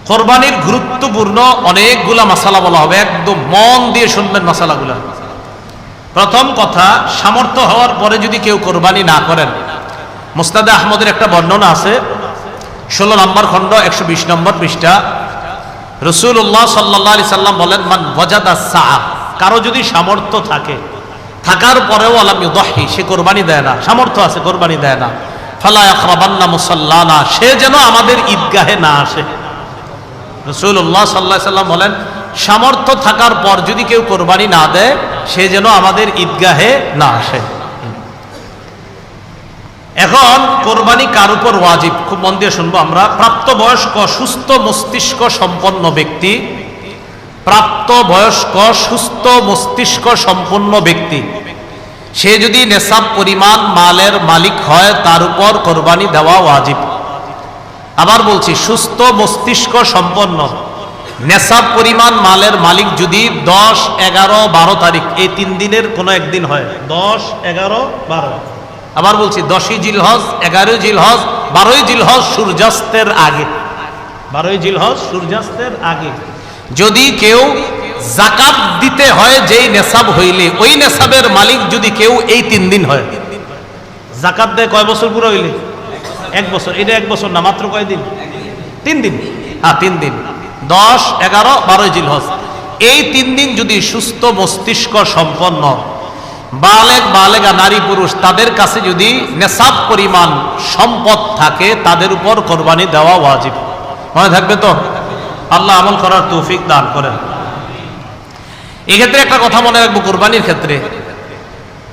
কোরবানির গুরুত্বপূর্ণ অনেকগুলা মাসালা বলা হবে, একদম মন দিয়ে শুনবেন মাসালাগুলা। প্রথম কথা, সামর্থ্য হওয়ার পরে যদি কেউ কোরবানি না করেন, মুসনাদে আহমদের একটা বর্ণনা আছে, 16 নম্বর খণ্ড 120 নম্বর পৃষ্ঠা। রাসূলুল্লাহ সাল্লাল্লাহু আলাইহি সাল্লাম বলেন, মান ওয়াজাদা সাআ, কারো যদি সামর্থ্য থাকে, থাকার পরেও আলাম ইউদাহি, সে কোরবানি দেয় না, সামর্থ্য আছে কোরবানি দেয় না, ফালা ইয়াকরাবান্না মুসাল্লানা, সে যেন আমাদের ঈদগাহে না আসে। রাসূলুল্লাহ সাল্লাল্লাহু আলাইহি সাল্লাম বলেন, সামর্থ্য থাকার পর যদি কেউ কোরবানি না দেয়, সে যেন আমাদের ঈদগাহে না আসে। এখন কোরবানি কার উপর ওয়াজিব, খুব মন দিয়ে শুনবো আমরা। প্রাপ্তবয়স্ক সুস্থ মস্তিষ্ক সম্পন্ন ব্যক্তি, প্রাপ্তবয়স্ক সুস্থ মস্তিষ্ক সম্পন্ন ব্যক্তি, সে যদি নেসাব পরিমাণ মালের মালিক হয়, তার উপর কোরবানি দেওয়া ওয়াজিব। আবার বলছি, সুস্থ মস্তিষ্ক সম্পন্ন নেসাব পরিমাণ মালের মালিক যদি 10, 11, 12 তারিখ এই 3 দিনের কোনো একদিন হয়, 10, 11, 12, আবার বলছি 10ই জিলহজ, 11ই জিলহজ, 12ই জিলহজ সূর্যাস্তের আগে, 12ই জিলহজ সূর্যাস্তের আগে যদি কেউ যাকাত দিতে হয়, যেই নেসাব হইলে ওই নেসাবের মালিক যদি কেউ এই 3 দিন হয়, যাকাত দেয় কয় বছর পুরো হইলে? 1 বছর। এটা 1 বছর না, মাত্র কয় দিন? 3 দিন। হ্যাঁ, 3 দিন, 10, 11, 12 জিলহজ, এই 3 দিন যদি সুস্থ মস্তিষ্ক সম্পন্ন বালেগা নারী পুরুষ, তাদের কাছে যদি নেসাব পরিমাণ সম্পদ থাকে, তাদের উপর কোরবানি দেওয়া ওয়াজিব। মনে থাকবে তো? আল্লাহ আমল করার তৌফিক দান করেন। এক্ষেত্রে একটা কথা মনে রাখবো, কোরবানির ক্ষেত্রে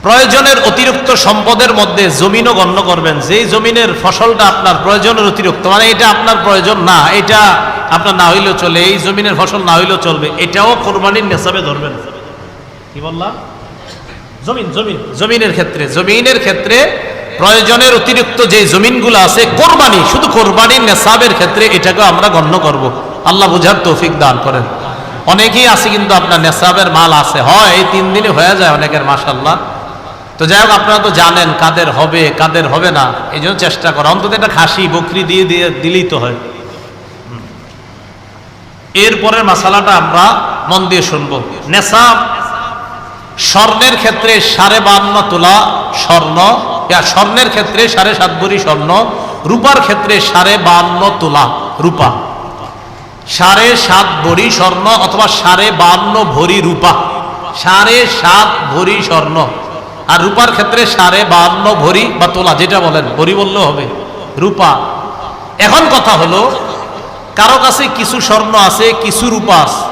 প্রয়োজনের অতিরিক্ত সম্পদের মধ্যে জমিনও গণ্য করবেন। যেই জমিনের ফসলটা আপনার প্রয়োজনের অতিরিক্ত, মানে এটা আপনার প্রয়োজন না, এটা আপনার না হইলেও চলে, এই জমিনের ফসল না হইলেও চলবে, এটাও কোরবানির নেসাবে ধরবেন। কি বললাম? জমিনের ক্ষেত্রে প্রয়োজনের অতিরিক্ত যে জমিনগুলো আছে, কোরবানি, শুধু কোরবানির নেসাবের ক্ষেত্রে এটাকে আমরা গণ্য করব। আল্লাহ বুঝার তৌফিক দান করেন। অনেকেই আছে কিন্তু আপনার নেসাবের মাল আছে, হয় এই 3 দিনে হয়ে যায় অনেকের, মাশাআল্লাহ। তো যাই হোক, আপনারা তো জানেন কাদের হবে কাদের হবে না, এই জন্য চেষ্টা করা, অন্তত একটা খাসি বকরি দিলেই তো হয়। এরপরের মাসালাটা আমরা মন দিয়ে শুনবো। নেসাব স্বর্ণের ক্ষেত্রে 52.5 তোলা স্বর্ণ, স্বর্ণের ক্ষেত্রে 7.5 ভরি স্বর্ণ, রূপার ক্ষেত্রে 52.5 তোলা রূপা, 7.5 ভরি স্বর্ণ অথবা 52.5 ভরি রূপা, 7.5 ভরি স্বর্ণ, আর রূপার ক্ষেত্রে 52.5 ভরি বা তোলা, যেটা বলেন, ভরি বললেও হবে, রূপা। এখন কথা হলো, কারো কাছে কিছু স্বর্ণ আছে, কিছু রূপা আছে।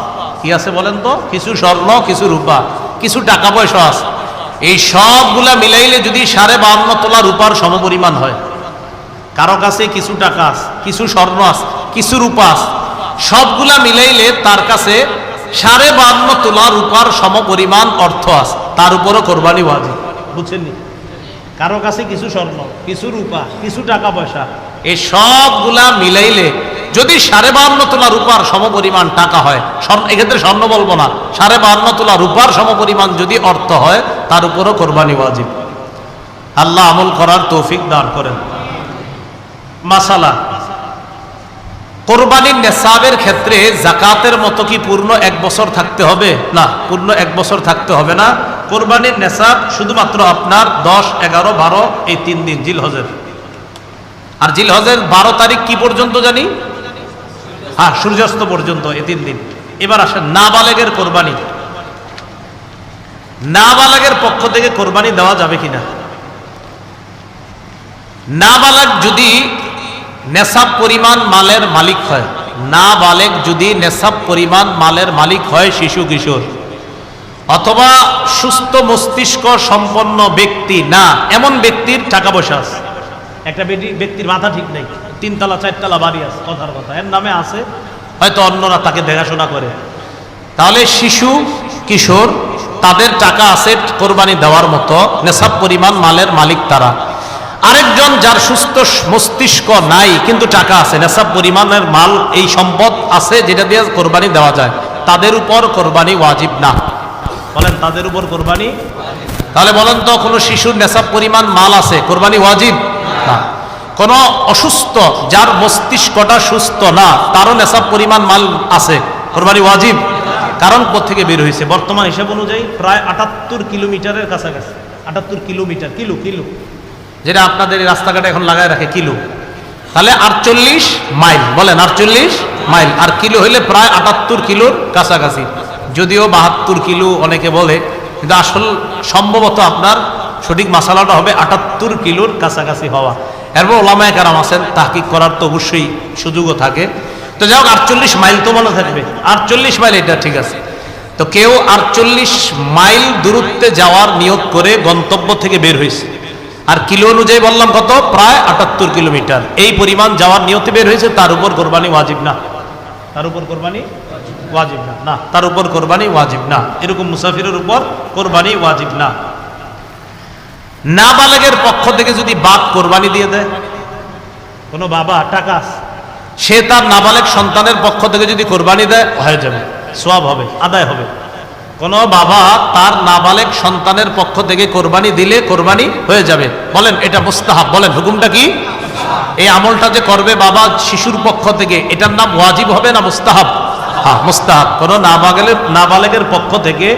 কি আছে বলেন তো? কিছু স্বর্ণ, কিছু রূপা, কিছু টাকা পয়সা আছে। এই সবগুলা মিলাইলে যদি 52.5 তোলা রূপার সমপরিমাণ হয়, কারো কাছে কিছু টাকা আছে, কিছু স্বর্ণ আছে, কিছু রূপা আছে, সবগুলা মিলাইলে তার কাছে 52.5 তোলা রূপার সমপরিমাণ অর্থ আছে, তার উপরও কোরবানি ওয়াজিব। বুঝছেন? কারো কাছে কিছু স্বর্ণ, কিছু রূপা, কিছু টাকা পয়সা, এই সবগুলা মিলাইলে যদি 52.5 তোলা রূপার সমপরিমাণ টাকা হয়, এক্ষেত্রে স্বর্ণ বলবো না, 52.5 তোলা রূপার সমপরিমাণ যদি অর্থ হয়, তার উপরও কোরবানি ওয়াজিব। আল্লাহ আমল করার তৌফিক দান করেন। মাসালা, কোরবানির নেসাবের ক্ষেত্রে যাকাতের মতো কি পূর্ণ 1 বছর থাকতে হবে? না, পূর্ণ 1 বছর থাকতে হবে না। কোরবানির নেসাব শুধুমাত্র আপনার 10, 11, 12 এই 3 দিন জিলহজের। আর জিলহজের 12 তারিখ কি পর্যন্ত জানি? হ্যাঁ, সূর্যাস্ত পর্যন্ত, এই 3 দিন। এবার আসেন নাবালেগের কোরবানি। নাবালেগের পক্ষ থেকে কোরবানি দেওয়া যাবে কিনা? নাবালেগ যদি নেসাব পরিমাণ মালের মালিক হয়, নাবালেগ যদি নেসাব পরিমাণ মালের মালিক হয়, শিশু কিশোর অথবা সুস্থ মস্তিষ্ক সম্পন্ন ব্যক্তি না, এমন ব্যক্তির টাকা পয়সা আছে। একটা ব্যক্তির মাথা ঠিক নেই, 3 তলা 4 তলা বাড়ি আছে, কথার কথা, এর নামে আছে, হয়তো অন্যরা তাকে দেখাশোনা করে, তাহলে শিশু কিশোর তাদের টাকা আছে কোরবানি দেওয়ার মতো, নেসাব পরিমাণ মালের মালিক তারা। আরেকজন যার সুস্থ মস্তিষ্ক নাই কিন্তু টাকা আছে, নেসাব পরিমাণের মাল, এই সম্পদ আছে যেটা দিয়ে কোরবানি দেওয়া যায়, তাদের উপর কোরবানি ওয়াজিব না। বলেন, তাদের উপর কোরবানি? তাহলে বলেন তো, কোনো শিশুর নেসাব পরিমাণ মাল আছে, কোরবানি ওয়াজিব না। কোন অসুস্থ, যার মস্তিষ্কটা সুস্থ না, তারও নেশাব পরিমাণ মাল আছে, কোরবানি ওয়াজিব। কারণ কোত্থেকে বের হয়েছে? বর্তমান হিসাব অনুযায়ী প্রায় 78 কিলোমিটারের কাছাকাছি। 78 কিলোমিটার, কিলো, যেটা আপনাদের রাস্তাঘাটে এখন লাগায় রাখে কিলো, তাহলে 48 মাইল, বলেন 48 মাইল, আর কিলো হইলে প্রায় 78 কিলোর কাছাকাছি। যদিও 72 কিলো অনেকে বলে, কিন্তু আসল সম্ভবত আপনার সঠিক মাসালাটা হবে 78 কিলোর কাছাকাছি হওয়া। এরপর ওলামায়ে কেরাম আছেন, তাহকিক করার তো অবশ্যই সুযোগও থাকে। তো যাই হোক, 48 মাইল তো মনে থাকবে, 48 মাইল, এটা ঠিক আছে। তো কেউ 48 মাইল দূরত্বে যাওয়ার নিয়ত করে গন্তব্য থেকে বের হয়েছে, আর কিলো অনুযায়ী বললাম কত, প্রায় 78 কিলোমিটার। এই পরিমাণ যাওয়ার নিয়তে বের হয়েছে, তার উপর কোরবানি ওয়াজিব না, তার উপর কোরবানি ওয়াজিব না, না তার উপর কোরবানি ওয়াজিব না। এরকম মুসাফিরের উপর কোরবানি ওয়াজিব না। নাবালেগের পক্ষ থেকে যদি বাপ কোরবানি দিয়ে দেয়, কোনো বাবা টাকা সে তার নাবালেগ সন্তানের পক্ষ থেকে যদি কোরবানি দেয়, হয়ে যাবে, সওয়াব হবে, আদায় হবে। কোন বাবা তার নাবালেগ সন্তানের পক্ষ থেকে কোরবানি দিলে কোরবানি হয়ে যাবে। বলেন এটা মুস্তাহাব, বলেন হুকুমটা কি? এই আমলটা যে করবে বাবা শিশুর পক্ষ থেকে, এটার নাম ওয়াজিব হবে না মুস্তাহাব? হ্যাঁ, মুস্তাহাব। কোন নাবালেগের পক্ষ থেকে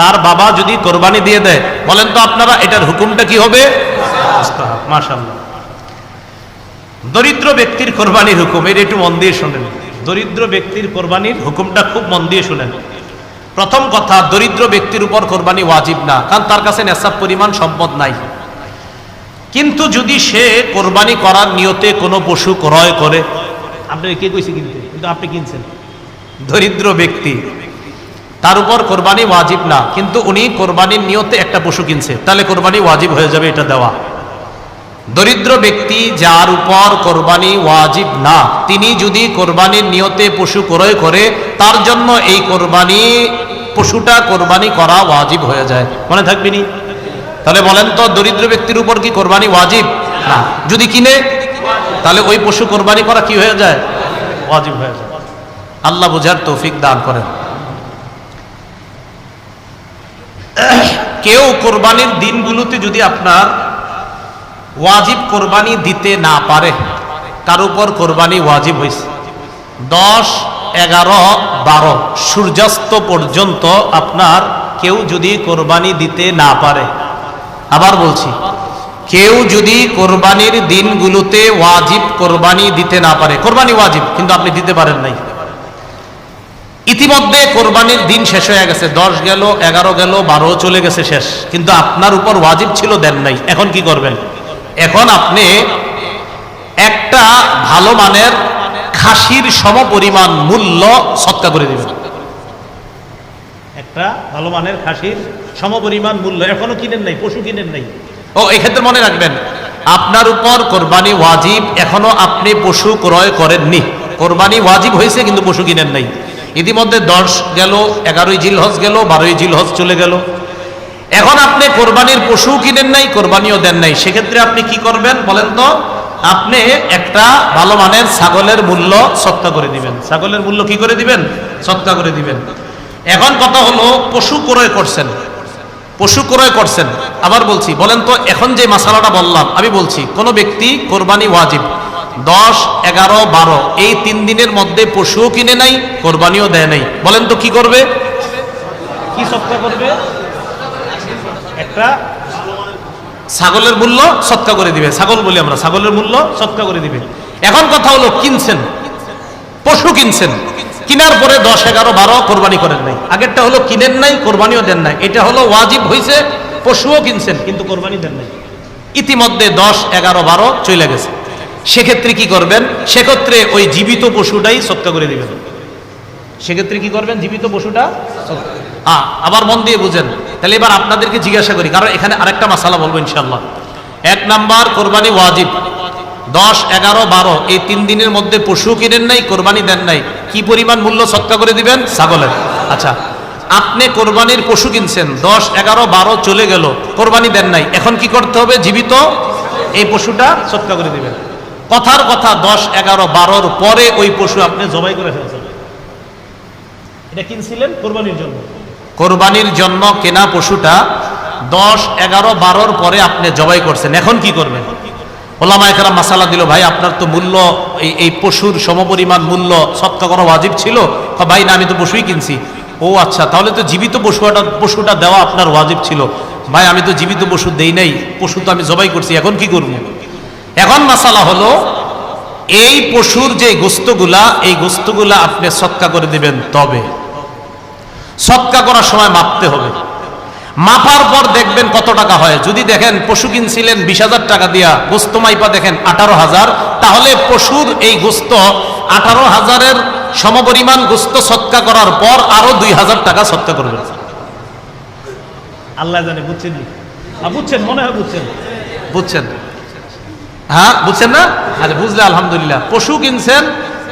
তার বাবা যদি কোরবানি দিয়ে দেয়, বলেন তো আপনারা এটার হুকুমটা কি হবে? মুস্তাহাব। মাশাআল্লাহ। দরিদ্র ব্যক্তির কোরবানির হুকুম, এটা একটু মন দিয়ে শুনেন। দরিদ্র ব্যক্তির কোরবানির হুকুমটা খুব মন দিয়ে শুনেন। প্রথম কথা, দরিদ্র ব্যক্তির উপর কোরবানি ওয়াজিব না, কারণ তার কাছে নেশাব পরিমাণ সম্পদ নাই। কিন্তু যদি সে কোরবানি করার নিয়তে কোনো পশু ক্রয় করে, আপনি কে কইছে কিনতে, কিন্তু আপনি কিনছেন, দরিদ্র ব্যক্তি, তার উপর কোরবানি ওয়াজিব না, কিন্তু উনি কোরবানির নিয়তে একটা পশু কিনছে, তাহলে কোরবানি ওয়াজিব হয়ে যাবে এটা দেওয়া। দরিদ্র ব্যক্তি যার উপর কোরবানি ওয়াজিব না, তিনি যদি কোরবানির নিয়তে পশু ক্রয় করে, তার জন্য এই কোরবানি পশুটা কোরবানি করা ওয়াজিব হয়ে যায়। মনে থাকবেনি? তাহলে বলেন তো, দরিদ্র ব্যক্তির উপর কি কোরবানি ওয়াজিব না? যদি কিনে, তাহলে ওই পশু কোরবানি করা কি হয়ে যায়? ওয়াজিব হয়ে যায়। আল্লাহ বুঝার তৌফিক দান করেন। কেউ কোরবানির দিনগুলোতে যদি আপনার ওয়াজিব কোরবানি দিতে না পারে, কার উপর কোরবানি ওয়াজিব হয়েছে, 10, 11, 12 সূর্যাস্ত পর্যন্ত আপনার কেউ যদি কোরবানি দিতে না পারে, আবার বলছি, কেউ যদি কোরবানির দিনগুলোতে ওয়াজিব কোরবানি দিতে না পারে, কোরবানি ওয়াজিব কিন্তু আপনি দিতে পারেন নাই, ইতিমধ্যে কোরবানির দিন শেষ হয়ে গেছে, 10 গেল, 11 গেল, 12 চলে গেছে, শেষ, কিন্তু আপনার উপর ওয়াজিব ছিল, দেন নাই, এখন কি করবেন? এখন আপনি একটা ভালো মানের খাসির সমপরিমাণ মূল্য সদকা করে দিবেন। একটা ভালো মানের খাসির সমপরিমাণ মূল্য, এখনো কিনেন নাই, পশু কিনেন নাই। ও, এক্ষেত্রে মনে রাখবেন, আপনার উপর কোরবানি ওয়াজিব, এখনো আপনি পশু ক্রয় করেননি। কোরবানি ওয়াজিব হয়েছে কিন্তু পশু কিনেন নাই। ইতিমধ্যে 10 গেল, 11ই জিলহজ গেল, 12ই জিলহজ চলে গেল। এখন আপনি কোরবানির পশু কিনেন নাই, কোরবানিও দেন নাই, সেক্ষেত্রে আপনি কি করবেন বলেন তো? আপনি একটা ভালো মানের ছাগলের মূল্য সদকা করে দিবেন। ছাগলের মূল্য কি করে দিবেন? সদকা করে দিবেন। এখন কথা হলো, পশু ক্রয় করছেন, পশু ক্রয় করছেন, আবার বলছি, বলেন তো, এখন যে মাসালাটা বললাম, আমি বলছি, কোন ব্যক্তি কোরবানি ওয়াজিব 10, 11, 12 এই 3 দিনের মধ্যে পশুও কিনে নাই, কোরবানিও দেয় নাই, বলেন তো কি করবে? কি সদকা করবে? একটা ছাগলের মূল্য সদকা করে দিবে। ছাগল বলি আমরা, ছাগলের মূল্য সদকা করে দিবে। এখন কথা হলো, কিনছেন, পশু কিনছেন, কিনার পরে 10, 11, 12 কোরবানি করেন নাই। আগেরটা হলো কিনেন নাই, কোরবানিও দেন নাই, এটা হলো ওয়াজিব হয়েছে, পশুও কিনছেন কিন্তু কোরবানি দেন নাই। ইতিমধ্যে 10, 11, 12 চলে গেছে, সেক্ষেত্রে কি করবেন? সেক্ষেত্রে ওই জীবিত পশুটাই সদকা করে দিবেন। সেক্ষেত্রে কি করবেন? জীবিত পশুটা। আবার মন দিয়ে বুঝেন। তাহলে এবার আপনাদেরকে জিজ্ঞাসা করি, কারণ এখানে আরেকটা মাসালা বলবো ইনশাআল্লাহ। 1 নাম্বার, কোরবানি ওয়াজিব 10, 11, 12 এই 3 দিনের মধ্যে পশু কিনেন নাই, কোরবানি দেন নাই, কি পরিমাণ মূল্য সদকা করে দিবেন? ছাগলের। আচ্ছা, আপনি কোরবানির পশু কিনছেন, 10, 11, 12 চলে গেল, কোরবানি দেন নাই, এখন কি করতে হবে? জীবিত এই পশুটা সদকা করে দিবেন। কথার কথা, 10, 11, 12 পরে ওই পশু আপনি জবাই করে ফেলছেন। এটা কিনছিলেন কোরবানির জন্য, কোরবানির জন্য কেনা পশুটা 10, 11, 12 পরে আপনি জবাই করছেন, এখন কি করবেন? ওলামায়ে কেরাম মাসালা দিল, ভাই আপনার তো মূল্য এই পশুর সমপরিমাণ মূল্য সদকা করা ওয়াজিব ছিল। ভাই না, আমি তো পশুই কিনছি। ও আচ্ছা, তাহলে তো জীবিত পশুটা দেওয়া আপনার ওয়াজিব ছিল। ভাই আমি তো জীবিত পশু দেই নাই, পশু তো আমি জবাই করছি, এখন কি করব? এখন মাসালা হলো, এই পশুর যে গোস্তগুলা, এই গোস্তগুলা আপনি সদকা করে দিবেন। তবে সদকা করার সময় মাপতে হবে। মাপার পর দেখবেন কত টাকা হয়। যদি দেখেন পশু কিনছিলেন 20,000 টাকা দিয়া, গোস্ত মাইপা দেখেন 18,000, তাহলে পশুর এই গোস্ত 18,000-এর সমপরিমাণ গোস্ত সদকা করার পর আরো 2,000 টাকা সদকা করবেন। আল্লাহ জানে, বুঝছেন? বুঝছেন, মনে হয় বুঝছেন। বুঝছেন? হ্যাঁ, বুঝছেন না? আচ্ছা, বুঝলে আলহামদুলিল্লাহ। পশু কিনছেন,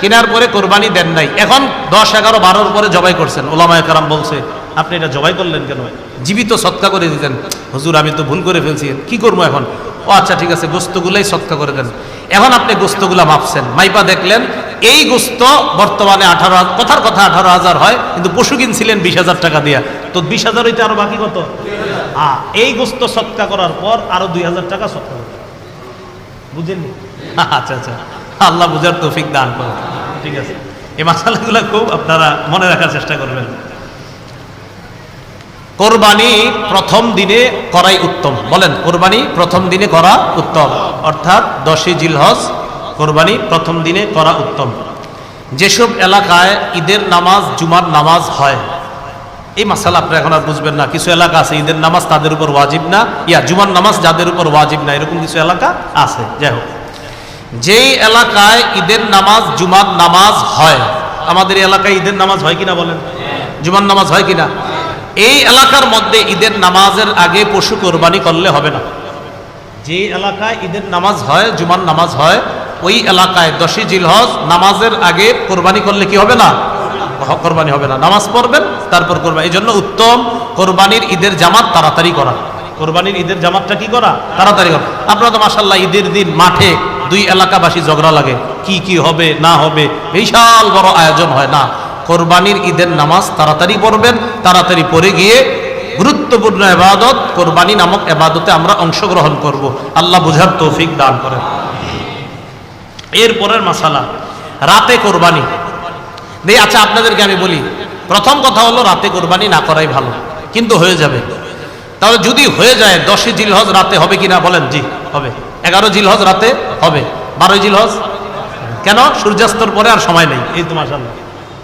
কেনার পরে কোরবানি দেন নাই, এখন 10, 11, 12 পরে জবাই করছেন। ওলামায়ে কেরাম বলছে, আপনি এটা জবাই করলেন কেন? জীবিত সদকা করে দিতেন। হুজুর আমি তো ভুল করে ফেলছি, কি করবো এখন? ও আচ্ছা ঠিক আছে, গোস্তগুলাই সদকা করে দেন। এখন আপনি গোস্তগুলা মাপছেন, মাইপা দেখলেন এই গোস্ত বর্তমানে 18,000, কথার কথা 18,000 হয়, কিন্তু পশু কিনছিলেন 20,000 টাকা দিয়া, তো 20,000 হইতে আরো বাকি কত? এই গোস্ত সদকা করার পর আরো 2,000 টাকা সদকা করতে। বুঝেননি? আচ্ছা আচ্ছা, আল্লাহ বুঝার তৌফিক দান করুন। ঠিক আছে, এই মাসালাগুলো খুব আপনারা মনে রাখার চেষ্টা করবেন। কোরবানি প্রথম দিনে করাই উত্তম। বলেন, কোরবানি প্রথম দিনে করা উত্তম, অর্থাৎ 10 জিলহজ কোরবানি প্রথম দিনে করা উত্তম। যেসব এলাকায় ঈদের নামাজ, জুমার নামাজ হয়, এই মাসালা আপনি এখন আর বুঝবেন না। কিছু এলাকা আছে ঈদের নামাজ তাদের উপর ওয়াজিব না, জুমার নামাজ যাদের উপর ওয়াজিব না, এরকম কিছু এলাকা আছে। যাই হোক, যেই এলাকায় ঈদের নামাজ, জুমার নামাজ হয়, আমাদের এলাকায় ঈদের নামাজ হয় কিনা বলেন? জুমার নামাজ হয় কিনা? এই এলাকার মধ্যে ঈদের নামাজের আগে পশু কোরবানি করলে হবে না। যে এলাকায় ঈদের নামাজ হয়, জুমার নামাজ হয়, ওই এলাকায় 10 জিলহজ নামাজের আগে কোরবানি করলে কি হবে না? কোরবানি হবে না। নামাজ পড়বেন, তারপর কোরবানি। এই জন্য উত্তম কোরবানির ঈদের জামাত তাড়াতাড়ি করা। কোরবানির ঈদের জামাতটা কি করা? তাড়াতাড়ি করা। আপনারা তো মাশাআল্লাহ ঈদের দিন মাঠে 2 এলাকাবাসী ঝগড়া লাগে, কি হবে না হবে, বিশাল বড় আয়োজন হয় না। কোরবানির ঈদের নামাজ তাড়াতাড়ি পড়বেন, তাড়াতাড়ি পড়ে গিয়ে গুরুত্বপূর্ণ ইবাদত কোরবানি নামক ইবাদতে আমরা অংশগ্রহণ করব। আল্লাহ বুঝার তৌফিক দান করেন। এরপরের মাসালা, রাতে কোরবানি। আচ্ছা আপনাদেরকে আমি বলি, প্রথম কথা হলো রাতে কোরবানি না করাই ভালো, কিন্তু হয়ে যাবে। তাহলে যদি হয়ে যায় 10 জিলহজ রাতে হবে কিনা বলেন? জি হবে। 11 জিলহজ রাতে হবে। 12 জিলহজ কেন? সূর্যাস্তর পরে আর সময় নেই। এই তো মাশাআল্লাহ,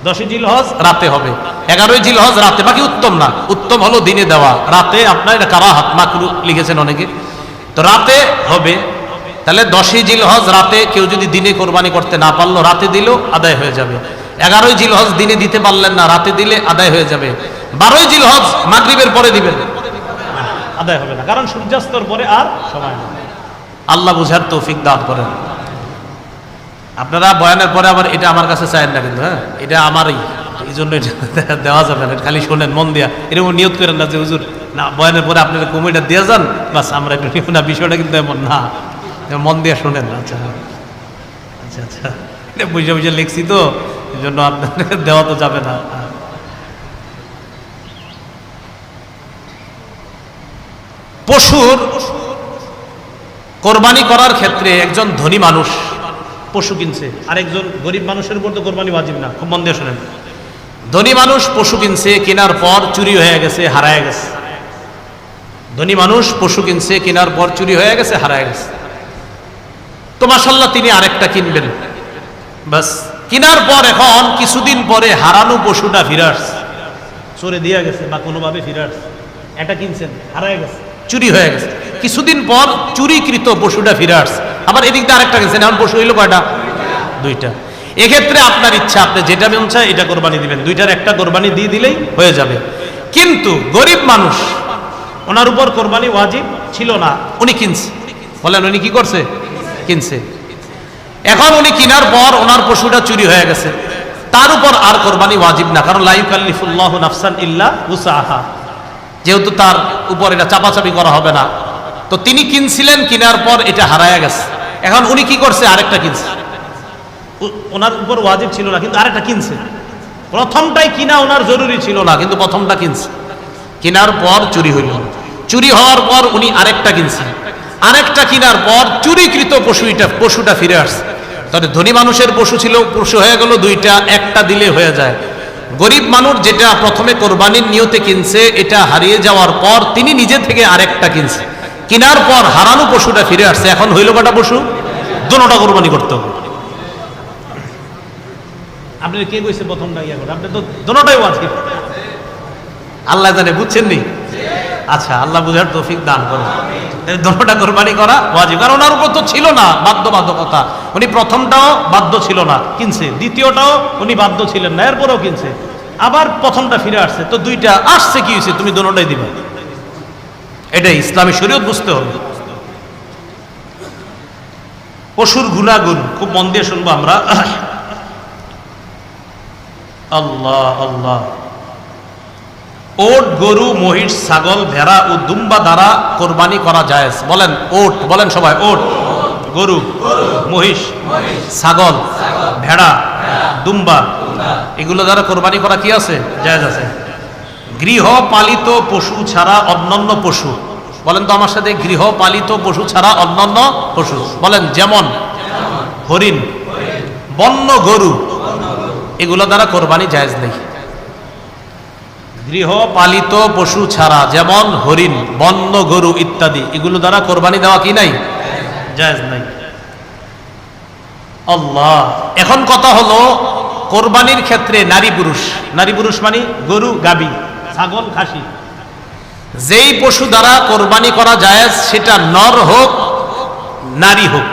10 জিলহজ রাতে হবে, 11 জিলহজ রাতে। বাকি উত্তম না, উত্তম হলো দিনে দেওয়া। রাতে আপনার এটা কারাহাত, মাকরুহ লিখেছেন অনেকে, তো রাতে হবে। তাহলে 10 জিলহজ রাতে কেউ যদি দিনে কোরবানি করতে না পারলো, রাতে দিল আদায় হয়ে যাবে। 11 জিলহজ দিনে দিতে পারলেন না, রাতে দিলে আদায় হয়ে যাবে। 12 জিলহজ মাগরিবের পরে দিবেন, আদায় হবে না, কারণ সূর্যাস্তর পরে আর সময় নেই। আল্লাহ বুঝার তৌফিক দান করেন। আপনারা বয়ানের পরে আবার এটা আমার কাছে চাইেন না কিন্তু, হ্যাঁ এটা আমারই, এই জন্য এটা দেওয়া যাবে না। খালি শোনেন মন দিয়া, এরকম নিয়ত করেন না যে হুজুর না বয়ানের পরে আপনারা কমিটা দিয়ে যান, বাস আমরা একটু নিব না, বিষয়টা কিন্তু এমন না। মন দিয়ে শোনেন। আচ্ছা আচ্ছা আচ্ছা, এটা বুঝে বুঝে লিখছি তো, এই জন্য আপনাদের দেওয়া তো যাবে না। পশুর কোরবানি করার ক্ষেত্রে একজন ধনী মানুষ পশু কিনছে, আর একজন গরিব মানুষের উপর তো কোরবানি ওয়াজিব না। খুব মন দিয়ে শোনেন, ধনী মানুষ পশু কিনছে, কেনার পর চুরি হয়ে গেছে, হারায় গেছে। ধনী মানুষ পশু কিনছে, কেনার পর চুরি হয়ে গেছে, হারায় গেছে। তো মাশাআল্লাহ তিনি আরেকটা কিনবেন, বাস কেনার পর এখন কিছুদিন পরে হারানো পশুটা ফিরে আসছে, চোরে দিয়ে গেছে বা কোনোভাবে ফিরে আসছে। এটা কিনছেন, হারায় গেছে, চুরি হয়ে গেছে। কিছুদিন পর চুরিকৃত পশুটা ফিরে আসছে, আবার এদিক দিয়ে আরেকটা কিনছেন, এখন পশু হইল কয়টা? 2টা। এক্ষেত্রে আপনার ইচ্ছা, আপনি যেটা মন চায় এটা কোরবানি দিবেন, 2টার একটা কোরবানি দিয়ে দিলেই হয়ে যাবে। কিন্তু গরিব মানুষ, ওনার উপর কোরবানি ওয়াজিব ছিল না, উনি কিনছে। বলেন উনি কি করছে? কিনছে। এখন উনি কেনার পর ওনার পশুটা চুরি হয়ে গেছে, তার উপর আর কোরবানি ওয়াজিব না, কারণ লা ইউকাল্লিফুল্লাহু নাফসান ইল্লা উসআহা, যেহেতু তার উপর এটা চাপাচাপি করা হবে না। তো তিনি কিনছিলেন, কেনার পর এটা হারায় গেছে। এখন উনি কি করছে? আরেকটা কিনছে। ওনার উপর ওয়াজিব ছিল না, কিন্তু আরেকটা কিনছে। প্রথমটাই কিনা ওনার জরুরি ছিল না, কিন্তু প্রথমটা কিনছে। কেনার পর চুরি হইল, চুরি হওয়ার পর উনি আরেকটা কিনছেন। আরেকটা কেনার পর চুরিকৃত পশুটা ফিরে আসছে, তাহলে ধনী মানুষের পশু হয়ে গেল দুইটা, একটা দিলে হয়ে যায়। গরিব মানুষ যেটা প্রথমে কোরবানির নিয়তে কিনছে, এটা হারিয়ে যাওয়ার পর তিনি নিজে থেকে আরেকটা কিনছে, কেনার পর হারানো পশুটা ফিরে আসছে, এখন হইল কটা পশু? দুটোটা কোরবানি করতে হবে। আপনি কে কইছে প্রথমটা ইয়া করে? আপনি তো দুটোটাই ওয়াজিব। আল্লাহ জানে, বুঝছেন নি? আচ্ছা, আল্লাহ বুঝার তৌফিক দান করেন। দুটোটা কোরবানি করা ওয়াজিব, কারণ ওনার উপর তো ছিল না বাধ্যবাধকতা। উনি প্রথমটাও বাধ্য ছিল না, কিনছে, দ্বিতীয়টাও উনি বাধ্য ছিলেন না, এরপরেও কিনছে, আবার প্রথমটা ফিরে আসছে, তো দুইটা আসছে, কি হয়েছে? তুমি দুটোটাই দিবে। এটাই ইসলামী শরীয়ত, বুঝতে হবে। পশুর গুণাগুণ খুব মন দিয়ে শুনবো আমরা। আল্লাহ আল্লাহ। ওট, গরু, মহিষ, ছাগল, ভেড়া ও দুম্বা দ্বারা কোরবানি করা জায়েজ। বলেন ওট, বলেন সবাই ওট। গরু, মহিষ, ছাগল, ভেড়া, দুম্বা, এগুলো দ্বারা কোরবানি করা কি আছে? জায়েজ আছে। গৃহপালিত পশু ছাড়া অন্যান্য পশু, বলেন তো আমার সাথে, গৃহপালিত পশু ছাড়া অন্যান্য পশু, বলেন যেমন হরিণ, বন্য গরু, এগুলো দ্বারা কোরবানি জায়েজ নেই। গৃহপালিত পশু ছাড়া, যেমন হরিণ, বন্য গরু ইত্যাদি, এগুলো দ্বারা কোরবানি দেওয়া কি নাই? জায়েজ নাই। আল্লাহ। এখন কথা হলো কোরবানির ক্ষেত্রে নারী পুরুষ, নারী পুরুষ মানে গরু, গাবি, ছাগল, খাসি, যেই পশু দ্বারা কোরবানি করা জায়েজ, সেটা নর হোক নারী হোক,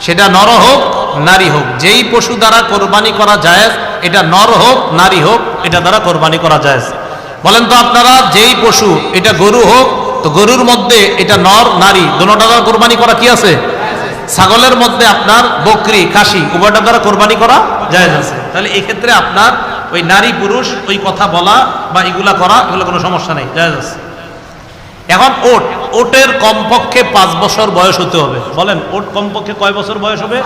সেটা নর হোক নারী হোক, যেই পশু দ্বারা কোরবানি করা জায়েজ, এটা নর হোক নারী হোক, এটা দ্বারা কোরবানি করা জায়েজ। বলেন তো আপনারা, যেই পশু, এটা গরু হোক, তো গরুর মধ্যে এটা নর নারী দুটোটা দ্বারা কোরবানি করা কি আছে? ছাগলের মধ্যে আপনার বকরি, খাসি, উভয়টা দ্বারা কোরবানি করা জায়েজ আছে। তাহলে এই ক্ষেত্রে আপনার ওই নারী পুরুষ ওই কথা বলা বা এগুলা করা, এগুলো কোনো সমস্যা নেই, জায়েজ আছে। এখন ওট, ওটের কমপক্ষে 5 বছর বয়স হতে হবে। বলেন ওট কমপক্ষে কয় বছর বয়স হবে?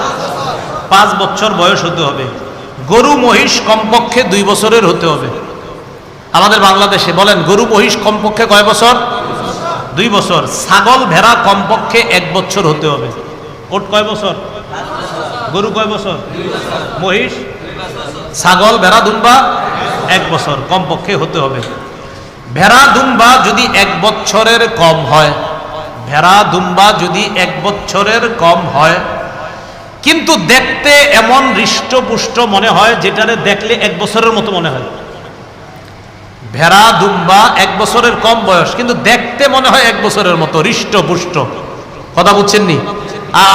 5 বছর বয়স হতে হবে। গরু, মহিষ কমপক্ষে 2 বছরের হতে হবে। আমাদের বাংলাদেশে বলেন গরু, মহিষ কমপক্ষে কয় বছর? 2 বছর। ছাগল, ভেড়া কমপক্ষে 1 বছর হতে হবে। ওট কয় বছর? গরু কয় বছর? মহিষ, ছাগল, ভেড়া, দুম্বা 1 বছর কমপক্ষে হতে হবে। ভেড়া, দুম্বা যদি 1 বছরের কম হয়, ভেড়া, দুম্বা যদি 1 বছরের কম হয়, কিন্তু দেখতে এমন হৃষ্টপুষ্ট মনে হয়, যেটারে দেখলে 1 বছরের মতো মনে হয়। ভেড়া, দুম্বা 1 বছরের কম বয়স, কিন্তু দেখতে মনে হয় 1 বছরের মতো, হৃষ্টপুষ্ট। কথা বুঝছেন নি?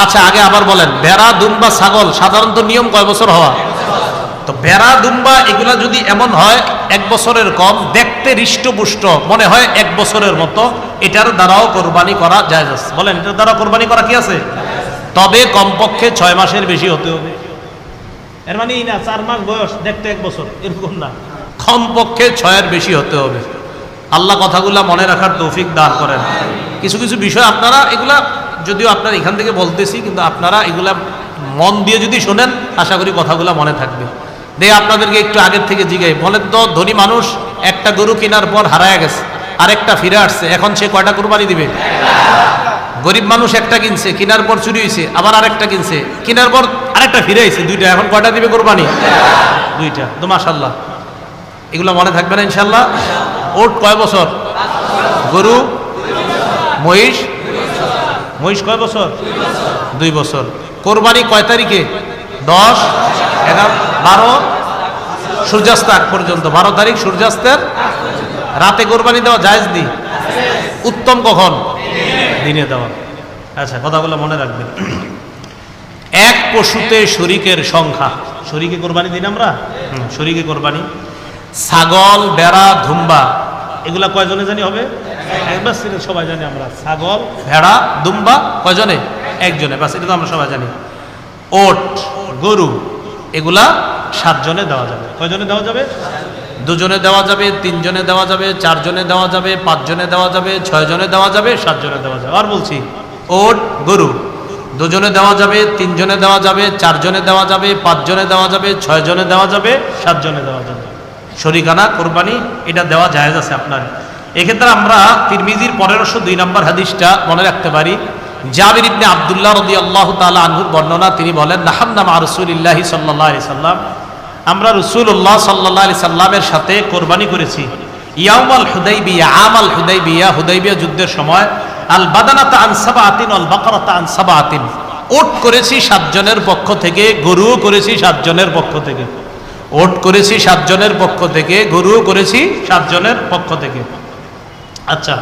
আচ্ছা, আগে আবার বলেন, ভেড়া, দুম্বা, ছাগল সাধারণত নিয়ম কয় বছর হওয়া? তো ভেড়া, দুম্বা এগুলা যদি এমন হয় 1 বছরের কম, দেখতে হৃষ্টপুষ্ট মনে হয় 1 বছরের মতো, এটার দ্বারাও কোরবানি করা জায়েজ আছে। বলেন এটার দ্বারা কোরবানি করা কি আছে? তবে কমপক্ষে 6 মাসের বেশি হতে হবে। এর মানে এই না 4 মাস বয়স দেখতে 1 বছর, এরকম না, কমপক্ষে 6-এর বেশি হতে হবে। আল্লাহ কথাগুলা মনে রাখার তৌফিক দান করেন। কিছু কিছু বিষয় আপনারা, এগুলা যদিও আপনারা এখান থেকে বলতেছি, কিন্তু আপনারা এগুলা মন দিয়ে যদি শোনেন, আশা করি কথাগুলা মনে থাকবে। দিয়ে আপনাদেরকে একটু আগের থেকে জিজ্ঞাই, বলেন তো, ধনী মানুষ একটা গরু কেনার পর হারায় গেছে, আরেকটা ফিরে আসছে, এখন সে কয়টা কোরবানি দিবে? গরিব মানুষ একটা কিনছে, কেনার পর চুরি হয়েছে, আবার আরেকটা কিনছে, কেনার পর আরেকটা ফিরে আসছে, 2টা, এখন কয়টা দিবে কোরবানি? 2টা। তো মাশাআল্লাহ, এগুলো মনে থাকবে না ইনশাআল্লাহ। ওট কয় বছর? গরু, মহিষ, মহিষ কয় বছর? 2 বছর। কোরবানি কয় তারিখে? 10, 11, 12, সূর্যাস্ত আগ পর্যন্ত। 12 তারিখ সূর্যাস্তের রাতে কোরবানি দেওয়া জায়েজ নি? উত্তম কখন? দিনে দেওয়া। আচ্ছা, কথাগুলো মনে রাখবেন। এক পশুতে শরীকের সংখ্যা, শরীকে কোরবানি দিন আমরা, শরীকে কোরবানি। ছাগল, ভেড়া, দুম্বা এগুলা কয়জনে জানি হবে? একবার সবাই জানি আমরা। ছাগল, ভেড়া, দুম্বা কয়জনে? একজনে, বাস, এটা তো আমরা সবাই জানি। ওট, গরু এগুলা 7 জনে দেওয়া যাবে। কয়জনে দেওয়া যাবে? 2 জনে দেওয়া যাবে, 3 জনে দেওয়া যাবে, 4 জনে দেওয়া যাবে, 5 জনে দেওয়া যাবে, 6 জনে দেওয়া যাবে, 7 জনে দেওয়া যাবে। আর বলছি, ওট, গরু 2 জনে দেওয়া যাবে, 3 জনে দেওয়া যাবে, 4 জনে দেওয়া যাবে, 5 জনে দেওয়া যাবে, 6 জনে দেওয়া যাবে, 7 জনে দেওয়া যাবে। শরীকানা কোরবানি এটা দেওয়া জায়েজ আছে আপনার। এক্ষেত্রে আমরা তিরমিজির 1502 নম্বর হাদিসটা মনে রাখতে পারি, জাবির ইবনে আব্দুল্লাহ রাদিয়াল্লাহু তাআলা আনহুর বর্ণনা, তিনি বলেন, নাহান্না মা রাসূলিল্লাহি সাল্লাল্লাহু আলাইহি সাল্লাম, আমরা রাসূলুল্লাহ সাল্লাল্লাহু আলাইহি সাল্লামের সাথে কোরবানি করেছি ইয়াউমাল হুদাইবিয়া, আমাল হুদাইবিয়া, হুদাইবিয়া যুদ্ধের সময়, আল বাদানাতা আন সাবআতিন ওয়াল বাকরাতা আন সাবআতিন, ওট করেছি 7 জনের পক্ষ থেকে, গরুও করেছি 7 জনের পক্ষ থেকে। ওট করেছি 7 জনের পক্ষ থেকে, গরুও করেছি 7 জনের পক্ষ থেকে। আচ্ছা,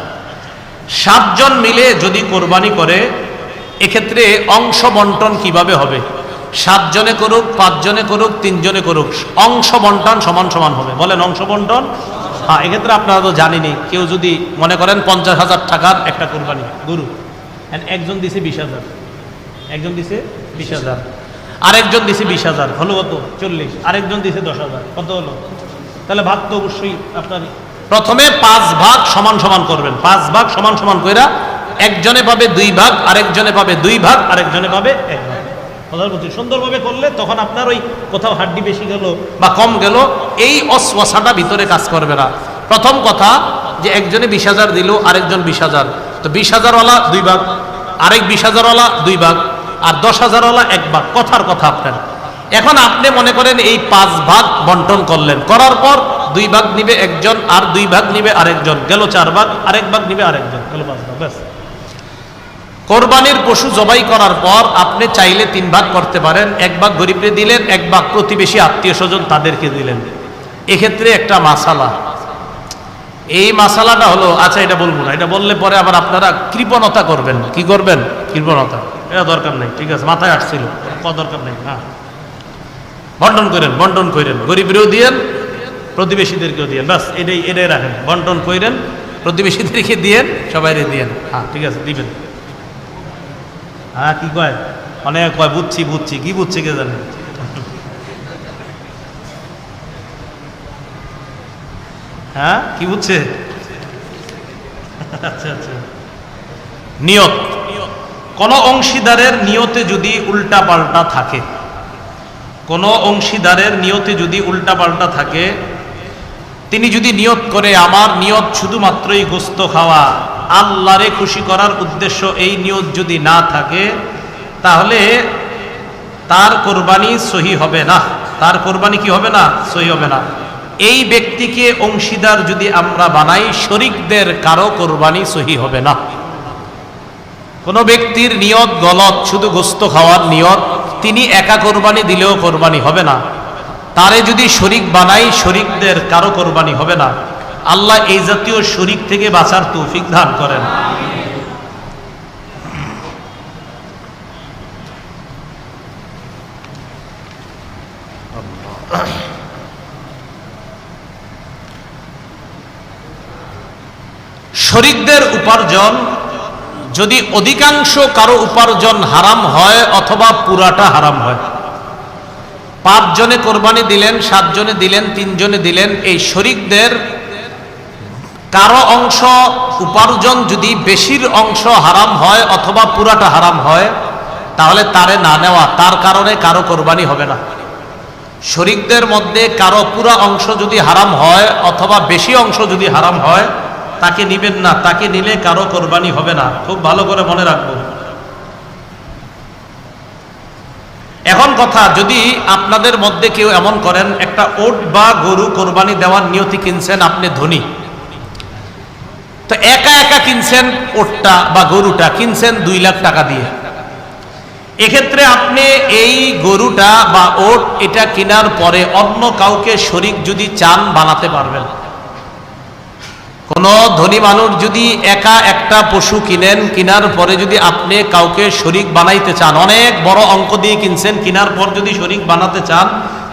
7 জন মিলে যদি কোরবানি করে, এক্ষেত্রে অংশ বন্টন কিভাবে হবে? 7 জনে করুক, 5 জনে করুক, 3 জনে করুক, অংশ বন্টন সমান সমান হবে। বলেন অংশ বন্টন? হ্যাঁ, এক্ষেত্রে আপনারা তো জানেনই, কেউ যদি মনে করেন 50,000 টাকার একটা কোরবানি গরু, একজন দিছে 20,000, একজন দিছে 20,000, আরেকজন দিছে 20,000, হলো কত? 40, আরেকজন দিছে 10,000, কত হলো? তাহলে ভাগ তো অবশ্যই আপনার প্রথমে 5 ভাগ সমান সমান করবেন। 5 ভাগ সমান সমান কইরা একজনে পাবে 2 ভাগ, আরেকজনে পাবে 2 ভাগ, আরেকজনে পাবে 1 ভাগ। কথার প্রতি সুন্দরভাবে করলে তখন আপনার ওই কোথাও হাড্ডি বেশি গেল বা কম গেল, এই অসওয়াসাটা ভিতরে কাজ করবে না। প্রথম কথা যে একজনে 20,000 দিল, আরেকজন 20,000, তো 20,000 ওয়ালা 2 ভাগ, আরেক 20,000 ওয়ালা 2 ভাগ, আর 10,000 ওয়ালা 1 ভাগ। কথার কথা আপনার। এখন আপনি মনে করেন এই 5 ভাগ বন্টন করলেন, করার পর 2 ভাগ নিবে একজন, আর 2 ভাগ নিবে আরেকজন, গেল 4 ভাগ, আরেক ভাগ নিবে আরেকজন, গেল 5 ভাগ। ব্যাস। কোরবানির পশু জবাই করার পর আপনি চাইলে 3 ভাগ করতে পারেন। 1 ভাগ গরিবকে দিলেন, 1 ভাগ প্রতিবেশী আত্মীয় স্বজন তাদেরকে দিলেন। এক্ষেত্রে একটা মাসালা, এই মাসালাটা হলো, আচ্ছা এটা বলবো না, এটা বললে পরে আবার আপনারা কৃপণতা করবেন। কি করবেন? কৃপণতা। এটা দরকার নেই, ঠিক আছে, মাথায় আসছিল, দরকার নেই। হ্যাঁ, বন্টন করেন, বন্টন করেন, গরিবরেও দিয়েন, প্রতিবেশীদেরকেও দিয়েন, বাস এটাই রাখেন। বন্টন করেন, প্রতিবেশীদেরকে দিয়েন, সবাইরে দিয়েন। হ্যাঁ, ঠিক আছে, দিবেন। হ্যাঁ, কি কয়? অনেক কয় বুঝছি বুঝছি, কি বুঝছি কে জানে। হ্যাঁ, কি বুঝছে? আচ্ছা আচ্ছা। নিয়ত, কোন অংশীদারের নিয়তে যদি উল্টা পাল্টা থাকে, কোন অংশীদারের নিয়তে যদি উল্টা পাল্টা থাকে, তিনি যদি নিয়ত করে আমার নিয়ত শুধুমাত্রই গোস্ত খাওয়া, আল্লাহরে খুশি করার উদ্দেশ্য এই নিয়ত যদি না থাকে, তাহলে তার কোরবানি সহি হবে না। তার কোরবানি কি হবে না? সহি হবে না। এই ব্যক্তিকে অংশীদার যদি আমরা বানাই, শরীকদের কারো কোরবানি সহি হবে না। কোন ব্যক্তির নিয়ত গলত, শুধু গোস্ত খাওয়ার নিয়ত, তিনি একা কোরবানি দিলেও কোরবানি হবে না। তারে যদি শরীক বানাই, শরীকদের কারো কোরবানি হবে না। আল্লাহ এই জাতীয় শরীক থেকে বাঁচার তৌফিক দান করেন। শরীকদের উপার্জন যদি অধিকাংশ কারো উপার্জন হারাম হয় অথবা পুরাটা হারাম হয়, 5 জনে কোরবানি দিলেন, 7 জনে দিলেন, 3 জনে দিলেন, এই শরীকদের কারো অংশ উপার্জন যদি বেশির অংশ হারাম হয় অথবা পুরাটা হারাম হয়, তাহলে তারে না নেওয়া, তার কারণে কারো কোরবানি হবে না। শরীকদের মধ্যে কারো পুরা অংশ যদি হারাম হয় অথবা বেশি অংশ যদি হারাম হয়, তাকে নিবেন না। তাকে নিলে কারো কোরবানি হবে না। খুব ভালো করে মনে রাখবো। এখন কথা, যদি আপনাদের মধ্যে কেউ এমন করেন, একটা ওট বা গরু কোরবানি দেওয়ার নিয়তি কিনছেন, আপনি ধনী, তো একা একা কিনছেন, ওটটা বা গরুটা কিনছেন 2 লাখ টাকা দিয়ে, এক্ষেত্রে আপনি এই গরুটা বা ওট এটা কেনার পরে অন্য কাউকে শরীক যদি চান, বানাতে পারবেন। কোন ধনী মানুষ যদি একা একটা পশু কিনেন, কেনার পরে যদি আপনি কাউকে শরীক বানাইতে চান, অনেক বড় অঙ্ক দিয়ে কিনছেন, কেনার পর যদি শরীক বানাতে চান,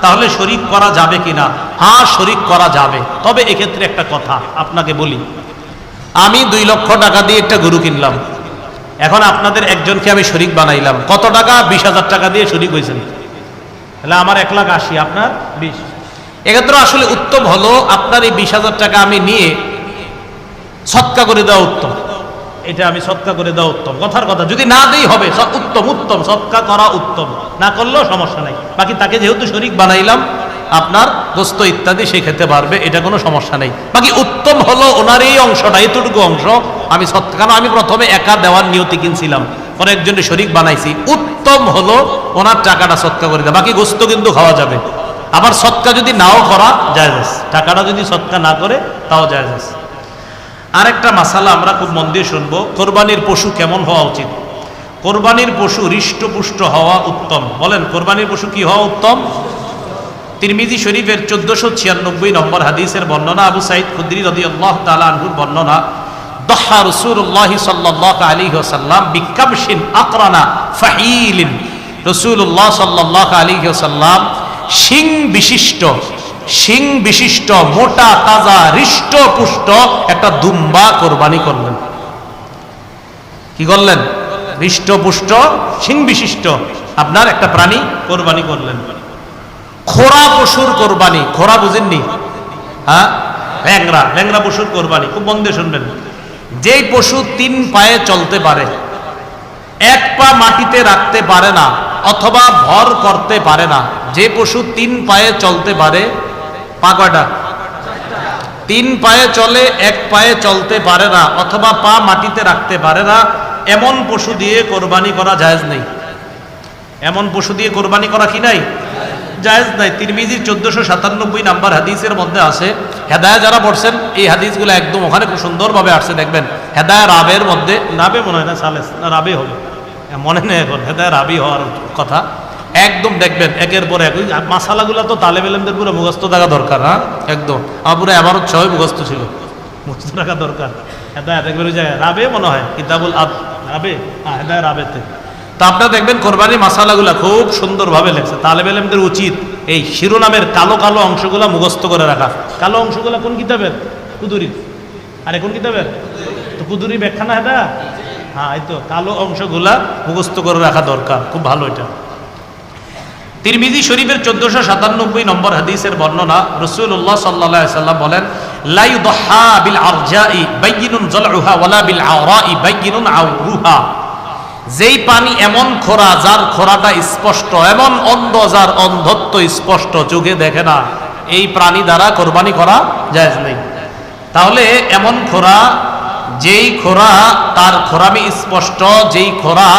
তাহলে শরীক করা যাবে কিনা? হ্যাঁ, শরীক করা যাবে। তবে এক্ষেত্রে একটা কথা আপনাকে বলি, আমি 2 লক্ষ টাকা দিয়ে একটা গরু কিনলাম, এখন আপনাদের একজনকে আমি শরীক বানাইলাম। কত টাকা? 20,000 টাকা দিয়ে শরীক হয়েছেন, তাহলে আমার 1,80,000, আপনার 20। এক্ষেত্রে আসলে উত্তম হলো আপনার এই 20,000 টাকা আমি নিয়ে সৎকা করে দেওয়া উত্তম। এটা আমি সৎকা করে দেওয়া উত্তম। কথার কথা, যদি না দেই হবে উত্তম, উত্তম সৎকা করা উত্তম, না করলেও সমস্যা নাই। বাকি তাকে যেহেতু শরীক বানাইলাম, আপনার গোস্ত ইত্যাদি সে খেতে পারবে, এটা কোনো সমস্যা নেই। বাকি উত্তম হলো ওনার এই অংশটা, এতটুকু অংশ আমি সৎকা, কারণ আমি প্রথমে একা দেওয়ার নিয়তি কিনছিলাম, অনেকজনের শরীক বানাইছি, উত্তম হলো ওনার টাকাটা সৎকা করে দেয়, বাকি গোস্ত কিন্তু খাওয়া যাবে। আবার সৎকা যদি নাও করা জায়েজ আছে, টাকাটা যদি সৎকা না করে তাও জায়েজ আছে। আরেকটা মাসালা আমরা খুব মন দিয়ে শুনবো, কোরবানির পশু কেমন হওয়া উচিত? কোরবানির পশু হৃষ্টপুষ্ট হওয়া উত্তম। বলেন কোরবানির পশু কি হওয়া উত্তম? তিরমিজি শরীফের 1496 নম্বর হাদিসের বর্ণনা, আবু সাঈদ খুদরি রাদিয়াল্লাহু তাআলা আনহুর বর্ণনা, দহা রাসূলুল্লাহ সাল্লাল্লাহু আলাইহি ওয়াসাল্লাম বিকাবশিন আকরানা ফাহিলিন, রাসূলুল্লাহ সাল্লাল্লাহু আলাইহি ওয়াসাল্লাম শিং বিশিষ্ট মোটা তাজা হৃষ্টপুষ্ট একটা দুম্বা কোরবানি করলেন। কি করলেন? হৃষ্টপুষ্ট শিং বিশিষ্ট আপনার একটা প্রাণী কোরবানি করলেন। খোরা পশুর কোরবানি, খোরা বুঝেননি? হ্যাঁ, ল্যাংরা পশুর কোরবানি খুব মন দিয়ে শুনবেন। যেই পশু 3 পায়ে চলতে পারে, 1 পা মাটিতে রাখতে পারে না অথবা ভর করতে পারে না, যে পশু 3 পায়ে চলতে পারে, পা কয়টা? 3 পায়ে চলে, 1 পায়ে চলতে পারে না অথবা পা মাটিতে রাখতে পারে না, এমন পশু দিয়ে কোরবানি করা জায়েজ নেই। এমন পশু দিয়ে কোরবানি করা কি নাই? জায়েজ নাই। তিরমিজির 1497 নাম্বার হাদিসের মধ্যে আছে, হেদায়া যারা পড়ছেন এই হাদিসগুলো একদম ওখানে খুব সুন্দরভাবে আসছে, দেখবেন হেদায়া রাবের মধ্যে, রাবে মনে হয় না, সালেস না রাবে হবে, মনে নেই এখন, হেদায়া রাবি হওয়ার কথা, একদম দেখবেন একের পর এক। মাসালাগুলো তো তালেব ইলমদের পুরো মুখস্থ থাকা দরকার। হ্যাঁ, একদম আমার পুরো এবারত 6 মুখস্থ ছিল, মুখস্থ থাকা দরকার। হেদায়া দেখবেন ওই জায়গায় রাবে মনে হয়, কিতাবুল আব রাবে, হ্যাঁ হেদায়া রাবেতে। তা আপনারা দেখবেন কোরবানি মাসালাগুলা খুব সুন্দরভাবে লেখছে। তালেব ইলমদের উচিত এই শিরোনামের কালো কালো অংশগুলা মুখস্থ করে রাখা। কালো অংশগুলা কোন কিতাবের? কুদুরির। আরে কোন কিতাবের? তো কুদুরি ব্যাখ্যা না হেদায়া? হ্যাঁ, এই তো কালো অংশগুলা মুখস্থ করে রাখা দরকার, খুব ভালো এটা। তিরমিজি শরীফের 1497 নম্বর হাদিসের বর্ণনা, রাসূলুল্লাহ সাল্লাল্লাহু আলাইহি সাল্লাম বলেন, লা ইউদহা বিল আরজাই বাইয়িনুন যালউহা ওয়ালা বিল আওরাই বাইয়িনুন আওরুহা। যেই পানি এমন খোরা যার খোরাটা স্পষ্ট, এমন অন্ধ যার অন্ধত্ব স্পষ্ট, চোখে দেখে না, এই প্রাণী দ্বারা কোরবানি করা জায়েজ নেই। তাহলে এমন খোরা, যেই খোরা তার খোরামি স্পষ্ট, যেই খোরা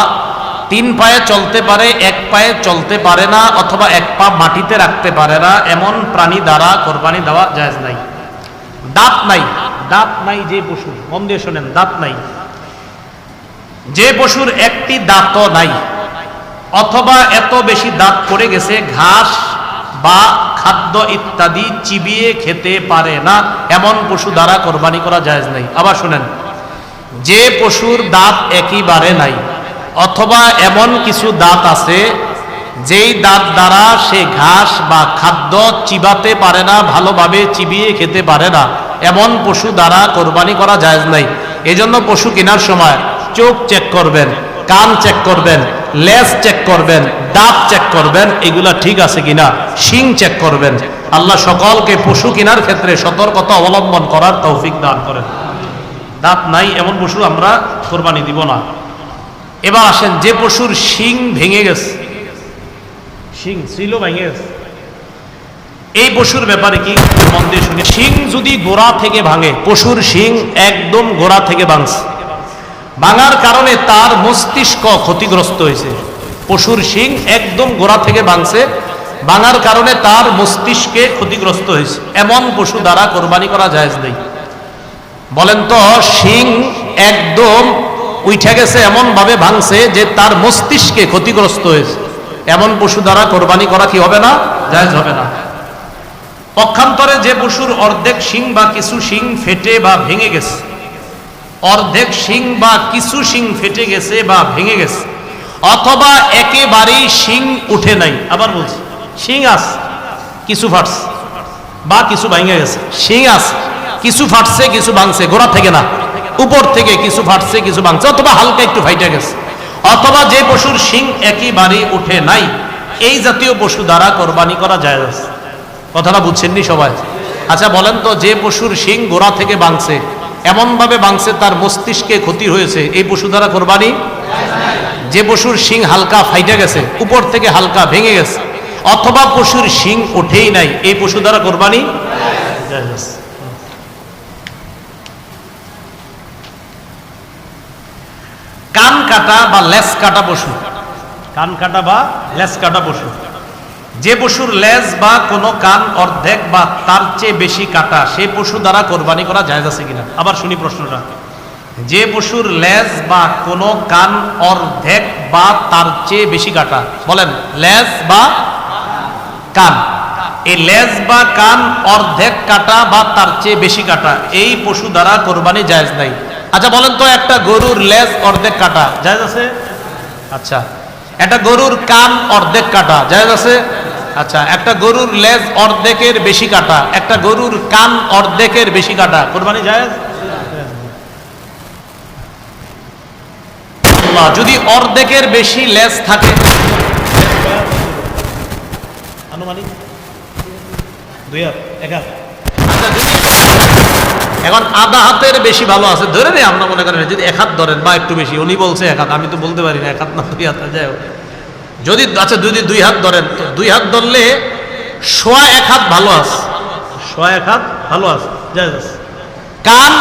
3 পায়ে চলতে পারে, 1 পায়ে চলতে পারে না অথবা 1 পা মাটিতে রাখতে পারে না, এমন প্রাণী দ্বারা কোরবানি দেওয়া জায়েজ নাই। দাঁত নাই যে পশু, মন দিয়ে শোনেন, দাঁত নাই, যে পশুর একটি দাঁতও নাই অথবা এত বেশি দাঁত পড়ে গেছে ঘাস বা খাদ্য ইত্যাদি চিবিয়ে খেতে পারে না, এমন পশু দ্বারা কোরবানি করা জায়েজ নাই। আবার শুনেন, যে পশুর দাঁত একেবারে নাই অথবা এমন কিছু দাঁত আছে যেই দাঁত দ্বারা সে ঘাস বা খাদ্য চিবাতে পারে না, ভালোভাবে চিবিয়ে খেতে পারে না, এমন পশু দ্বারা কোরবানি করা জায়েজ নাই। এজন্য পশু কেনার সময় চোখ চেক করবেন, কান চেক করবেন, লেজ চেক করবেন, দাঁত চেক করবেন, এগুলা ঠিক আছে কিনা, শিং চেক করবেন। আল্লাহ সকলকে পশু কেনার ক্ষেত্রে সতর্কতা অবলম্বন করার তৌফিক দান করেন। দাঁত নাই এমন পশু আমরা কোরবানি দিব না। এবার আসেন, যে পশুর শিং ভেঙে গেছে, শিং ছিল ভেঙে গেছে, এই পশুর ব্যাপারে কি মন দিয়ে শুনি। শিং যদি গোড়া থেকে ভাঙে, পশুর শিং একদম গোড়া থেকে ভাঙছে, ভাঙার কারণে তার মস্তিষ্ক ক্ষতিগ্রস্ত হয়েছে। পশুর শিং একদম গোড়া থেকে ভাঙছে, ভাঙার কারণে তার মস্তিষ্কে ক্ষতিগ্রস্ত হয়েছে, এমন পশু দ্বারা কোরবানি করা জায়েজ নেই। বলেন তো, শিং একদম উঠে গেছে, এমন ভাবে ভাঙছে যে তার মস্তিষ্কে ক্ষতিগ্রস্ত হয়েছে, এমন পশু দ্বারা কোরবানি করা কি হবে না? জায়েজ হবে না। পক্ষান্তরে যে পশুর অর্ধেক শিং বা কিছু শিং ফেটে বা ভেঙে গেছে, অর্ধেক শিং বা কিছু শিং ফেটে গেছে বা ভেঙে গেছে, অথবা একেবারেই শিং উঠে নাই, আবার বলছি শিং আছে কিছু ফাটছে বা কিছু ভেঙে গেছে, শিং আছে কিছু ফাটছে কিছু ভাঙছে, গোড়া থেকে না, উপর থেকে কিছু ফাটছে কিছু ভাঙছে, অথবা হালকা একটু ফাইটে গেছে, অথবা যে পশুর শিং একেবারে উঠে নাই, এই জাতীয় পশু দ্বারা কোরবানি করা জায়েজ আছে। কথাটা বুঝছেননি সবাই? আচ্ছা বলেন তো, যে পশুর শিং গোড়া থেকে ভাঙছে, এমন ভাবে ভাঙছে তার মস্তিষ্কে ক্ষতি হয়েছে, এই পশু দ্বারা কোরবানি? যে পশুর শিং হালকা ফাইটে গেছে, উপর থেকে হালকা ভেঙে গেছে, অথবা পশুর শিং ওঠেই নাই, এই পশু দ্বারা কোরবানি জায়েজ আছে। কান কাটা বা লেজ কাটা পশু, কান কাটা বা লেজ কাটা পশু, যে পশুর লেজ বা কোনো কান অর্ধেক বা তার চেয়ে বেশি কাটা সেই পশু দ্বারা কোরবানি করা জায়েজ আছে কিনা? আবার শুনি প্রশ্নটা। যে পশুর লেজ বা কোনো কান অর্ধেক বা তার চেয়ে বেশি কাটা, বলেন লেজ বা কান, এই লেজ বা কান অর্ধেক কাটা বা তার চেয়ে বেশি কাটা এই পশু দ্বারা কোরবানি জায়েজ নাই। আচ্ছা বলেন তো, একটা গরুর লেজ অর্ধেক কাটা জায়েজ আছে? আচ্ছা, একটা গরুর কান অর্ধেক কাটা জায়েজ আছে? আচ্ছা, একটা গরুর লেজ অর্ধেকের বেশি কাটা, একটা গরুর কান অর্ধেকের বেশি কাটা, কোরবানি জায়েজ? যদি অর্ধেকের বেশি লেজ থাকে, আনুমানিক 2 হাত 1 হাত, এখন আধা হাতের বেশি ভালো আছে ধরে নেই, আমরা মনে করেন যদি 1 হাত ধরেন বা একটু বেশি, উনি বলছে 1 হাত, আমি তো বলতে পারি না 1 হাত না 2 হাত, যাই হোক, যদি আচ্ছা যদি 2 হাত ধরেন, তো 2 হাত ধরলে 1.5 হাত ভালো আছে, 1.5 হাত ভালো আছে, জায়েজ আছে। কান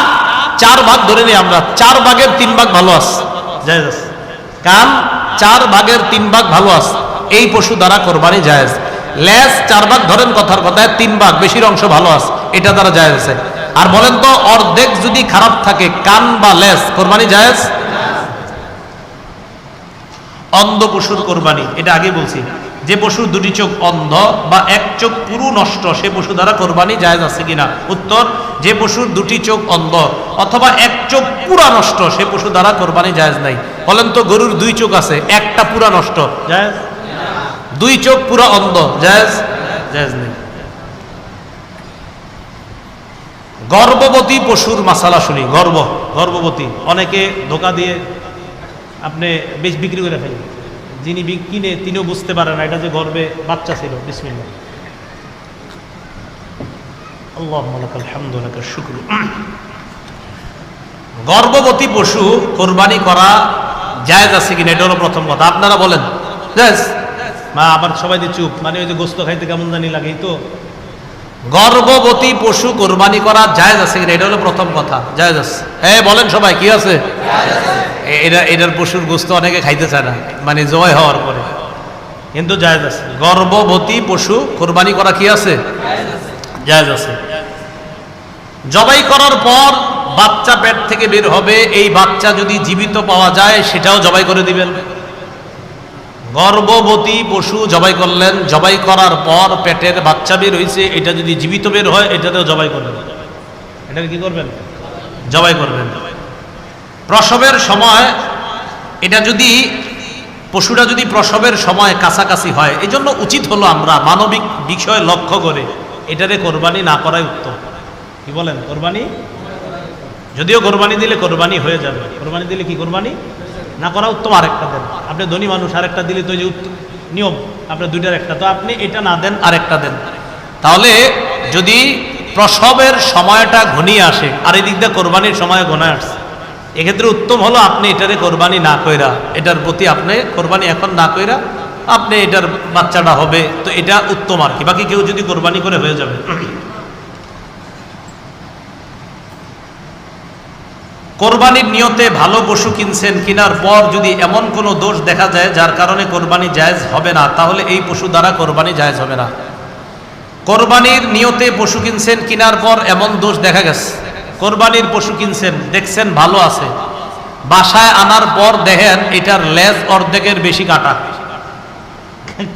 4 ভাগ ধরে নিই আমরা, 4 ভাগের 3 ভাগ ভালো আছে, জায়েজ আছে। কান 4 ভাগের 3 ভাগ ভালো আছে, এই পশু দ্বারা কোরবানি জায়েজ। লেজ 4 ভাগ ধরেন, কথার কথায় 3 ভাগ বেশির অংশ ভালো আছে, এটা দ্বারা জায়েজ আছে। আর বলেন তো, অর্ধেক যদি খারাপ থাকে কান বা লেজ, কোরবানি জায়েজ? অন্ধ পশুর কোরবানি, এটা আগে বলছি, যে পশুর 2টি চোখ অন্ধ বা 1 চোখ পুরো নষ্ট সে পশু দ্বারা কোরবানি জায়েজ আছে কিনা? উত্তর, যে পশুর 2টি চোখ অন্ধ অথবা 1 চোখ পুরা নষ্ট সে পশু দ্বারা কোরবানি জায়েজ নাই। বলেন তো, গরুর 2 চোখ আছে, একটা পুরা নষ্ট জায়েজ? 2 চোখ পুরা অন্ধ জায়েজ? জায়েজ নেই। গর্ভবতী পশুর মাসালা শুনি। গর্ভবতী, অনেকে ধোকা দিয়ে আপনি বেশ বিক্রি করে ফেলেন, যিনি কিনে তিনিও বুঝতে পারেন না এটা যে গর্ভে বাচ্চা ছিল। বিসমিল্লাহ, আল্লাহুম্মা লাকাল হামদু ওয়া লাকাশ শুকরু। গর্ভবতী পশু কোরবানি করা জায়েজ আছে কিনা, এটা হলো প্রথম কথা। আপনারা বলেন জায়েজ? মা আবার সবাই দিয়ে চুপ, মানে ওই যে গোস্ত খাইতে কেমন জানি লাগে, তো গর্ভবতী পশু কোরবানি করা জায়েজ আছে কিনা, এটা হলো প্রথম কথা। জায়েজ আছে। হ্যাঁ বলেন সবাই, কি আছে? এটার পশুর গোস্ত অনেকে খাইতে চায় না, মানে জয় হওয়ার পরে, কিন্তু জায়েজ আছে। গর্ভবতী পশু কোরবানি করা কি আছে? জায়েজ আছে। জবাই করার পর বাচ্চা পেট থেকে বের হবে, এই বাচ্চা যদি জীবিত পাওয়া যায় সেটাও জবাই করে দিবেন। গর্ভবতী পশু জবাই করলেন, জবাই করার পর পেটের বাচ্চা বের হয়েছে, এটা যদি জীবিত বের হয় এটাতেও জবাই করবেন। এটাকে কি করবেন? জবাই করবেন। প্রসবের সময় এটা যদি পশুটা যদি প্রসবের সময় কাছাকাছি হয়, এই জন্য উচিত হলো আমরা মানবিক বিষয় লক্ষ্য করে এটারে কোরবানি না করাই উত্তম। কি বলেন? কোরবানি, যদিও কোরবানি দিলে কোরবানি হয়ে যাবে, কোরবানি দিলে কি কোরবানি না করা উত্তম। আরেকটা দেন, আপনি ধনী মানুষ, আরেকটা দিলে তো যে নিয়ম, আপনার 2টার একটা, তো আপনি এটা না দেন আরেকটা দেন। তাহলে যদি প্রসবের সময়টা ঘনিয়ে আসে আর এই দিক দিয়ে কোরবানির সময় ঘনায় আসছে, এক্ষেত্রে উত্তম হলো আপনি এটারে কোরবানি না কইরা, এটার প্রতি আপনি কোরবানি এখন না কইরা আপনি এটার বাচ্চাটা হবে, তো এটা উত্তম আর কি। বাকি কেউ যদি কোরবানি করে হয়ে যাবে। কোরবানির নিয়তে ভালো পশু কিনছেন, কেনার পর যদি এমন কোনো দোষ দেখা যায় যার কারণে কোরবানি জায়েজ হবে না, তাহলে এই পশু দ্বারা কোরবানি জায়েজ হবে না। কোরবানির নিয়তে পশু কিনছেন, কেনার পর এমন দোষ দেখা গেছে, কোরবানির পশু কিনছেন, দেখছেন ভালো আছে, বাসায় আনার পর দেখেন এটার লেজ অর্ধেকের বেশি কাটা,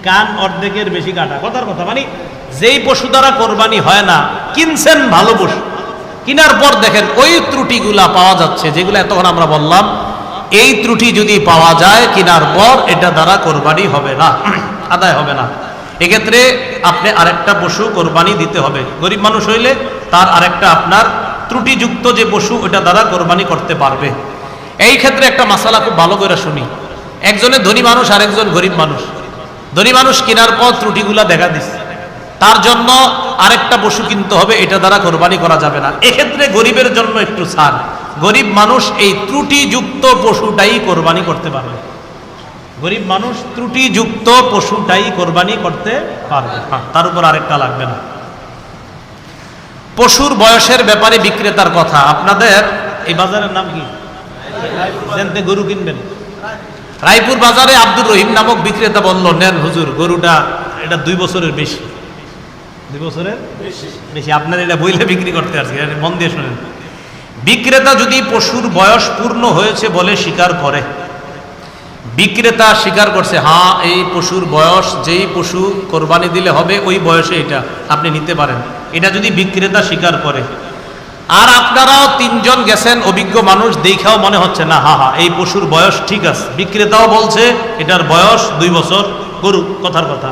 কান অর্ধেকের বেশি কাটা। কথার কথা, মানে যেই পশু দ্বারা কোরবানি হয় না, কিনছেন ভালো পশু, কেনার পর দেখেন ওই ত্রুটিগুলা পাওয়া যাচ্ছে, যেগুলো এতক্ষণ আমরা বললাম, এই ত্রুটি যদি পাওয়া যায় কেনার পর, এটা দ্বারা কোরবানি হবে না, আদায় হবে না। এক্ষেত্রে আপনি আরেকটা পশু কোরবানি দিতে হবে। গরিব মানুষ হইলে তার আরেকটা আপনার ত্রুটিযুক্ত যে পশু, ওটা দ্বারা কোরবানি করতে পারবে। এই ক্ষেত্রে একটা মাসালা খুব ভালো করে শুনি। একজনের ধনী মানুষ আর একজন গরিব মানুষ। ধনী মানুষ কেনার পর ত্রুটিগুলা দেখা দিচ্ছে, তার জন্য আরেকটা পশু কিনতে হবে, এটা দ্বারা কোরবানি করা যাবে না। এক্ষেত্রে গরিবের জন্য একটু ছাড়, গরিব মানুষ এই ত্রুটিযুক্ত পশুটাই কোরবানি করতে পারবে। গরিব মানুষ ত্রুটিযুক্ত পশুটাই কোরবানি করতে পারবে, তার উপর আরেকটা লাগবে না। পশুর বয়সের ব্যাপারে বিক্রেতার কথা। আপনাদের এই বাজারের নাম কি? জানতে গরু কিনবেন, রায়পুর বাজারে আব্দুর রহিম নামক বিক্রেতা বলল, নেন হুজুর, গরুটা এটা 2 বছরের বেশি। 2 বছরের বেশি আপনার এটা বইলে বিক্রি করতে আসছে, মন দিয়ে শোনেন। বিক্রেতা যদি পশুর বয়স পূর্ণ হয়েছে বলে স্বীকার করে, বিক্রেতা স্বীকার করছে, হ্যাঁ এই পশুর বয়স, যেই পশু কোরবানি দিলে হবে ওই বয়সে এটা আপনি নিতে পারেন, এটা যদি বিক্রেতা স্বীকার করে, আর আপনারাও 3 জন গেছেন অভিজ্ঞ মানুষ, দেখাও মনে হচ্ছে না হ্যাঁ হ্যাঁ এই পশুর বয়স ঠিক আছে, বিক্রেতাও বলছে এটার বয়স 2 বছর গরু, কথার কথা,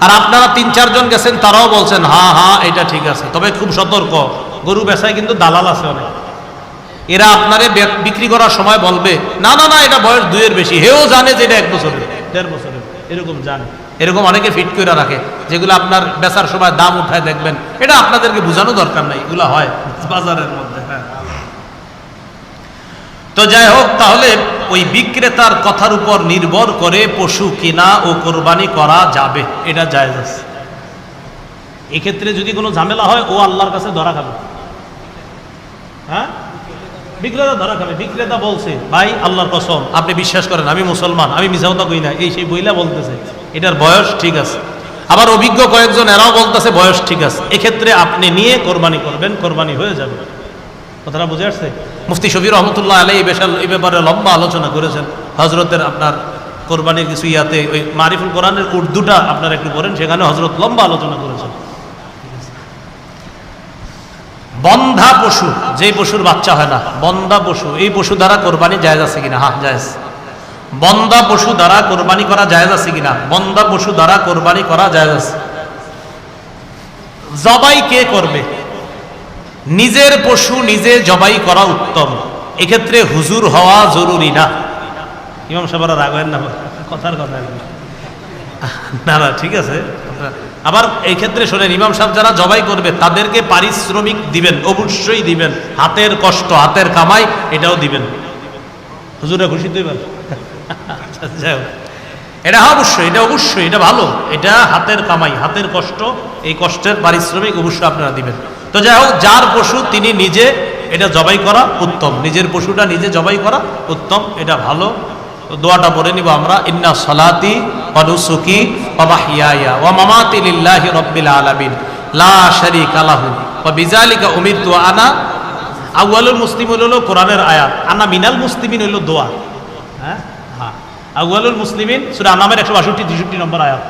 আর আপনারা 3-4 জন গেছেন, তারাও বলছেন হ্যাঁ হ্যাঁ এটা ঠিক আছে, তবে খুব সতর্ক, গরু বেচায় কিন্তু দালাল আছে অনেক, এরা আপনারে বিক্রি করার সময় বলবে না না না এটা বয়স 2 এর বেশি, হেও জানে যে এটা 1 বছরের 1.5 বছরের, এরকম জানে, এরকম অনেকে ফিট করে রাখে, যেগুলো আপনার বেচার সময় দাম উঠায় দেখবেন, এটা আপনাদেরকে বোঝানো দরকার নাই, এগুলো হয় বাজারের মধ্যে। হ্যাঁ, তো যাই হোক, তাহলে ওই বিক্রেতার কথার উপর নির্ভর করে পশু কিনা ও কোরবানি করা যাবে, এটা জায়েজ আছে। এক্ষেত্রে যদি কোনো ঝামেলা হয়, ও আল্লাহর কাছে ধরা খাবে। হ্যাঁ, বিক্রেতা ধরা খাবে। বিক্রেতা বলছে, ভাই আল্লাহর কসম আপনি বিশ্বাস করেন আমি মুসলমান, আমি মিছা কথা কই না, এই সেই বইলা বলতেছে এটার বয়স ঠিক আছে, আবার অভিজ্ঞ কয়েকজন এরাও বলতেছে বয়স ঠিক আছে, এক্ষেত্রে আপনি নিয়ে কোরবানি করবেন, কোরবানি হয়ে যাবে। কথাটা বুঝে আসছে? মুফতি শফি রহমতুল্লাহ আলাইহি এই ব্যাপারে লম্বা আলোচনা করেছেন। হযরতের আপনার কোরবানির কিছু ইয়াতে ওই মারিফুল কোরআনের উর্দুটা আপনারা একটু পড়েন, সেখানে হযরত লম্বা আলোচনা করেছেন। বন্ধা পশু, যেই পশুর বাচ্চা হয় না, বন্ধা পশু, এই পশু দ্বারা কোরবানি জায়েজ আছে কিনা? হ্যাঁ জায়েজ। বন্ধা পশু দ্বারা কোরবানি করা জায়েজ আছে কিনা? বন্ধা পশু দ্বারা কোরবানি করা জায়েজ আছে। জবাই কে করবে? নিজের পশু নিজে জবাই করা উত্তম, এক্ষেত্রে হুজুর হওয়া জরুরি না। ইমাম সাহেবরা রাগ হয় না, কথার কথা না না, ঠিক আছে। আবার এই ক্ষেত্রে শোনেন, ইমাম সাহেব যারা জবাই করবে তাদেরকে পারিশ্রমিক দিবেন, অবশ্যই দিবেন, হাতের কষ্ট, হাতের কামাই এটাও দিবেন। হুজুরা খুশি দিবেন, যাই হোক, এটা অবশ্যই, এটা অবশ্যই, এটা ভালো, এটা হাতের কামাই, হাতের কষ্ট, এই কষ্টের পারিশ্রমিক অবশ্যই আপনারা দিবেন। তো যাই হোক, যার পশু তিনি নিজে এটা জবাই করা উত্তম, নিজের পশুটা নিজে জবাই করা উত্তম, এটা ভালো। দোয়াটা পড়ে নিব আমরা, ইন্না সালাতি ওয়া নুসুকি ওয়া মাহইয়ায়া ওয়া মামাতি লিল্লাহি রাব্বিল আলামিন লা শারীকা লাহু ওয়া বিযালিকা উমিরতু আনা আউয়ালুল মুসলিমিন হলো কোরআনের আয়াত, আনা মিনাল মুসলিমিন হলো দোয়া। হ্যাঁ হ্যাঁ, আউয়ালুল মুসলিমিন সূরা আনামের 162-63 নম্বর আয়াত,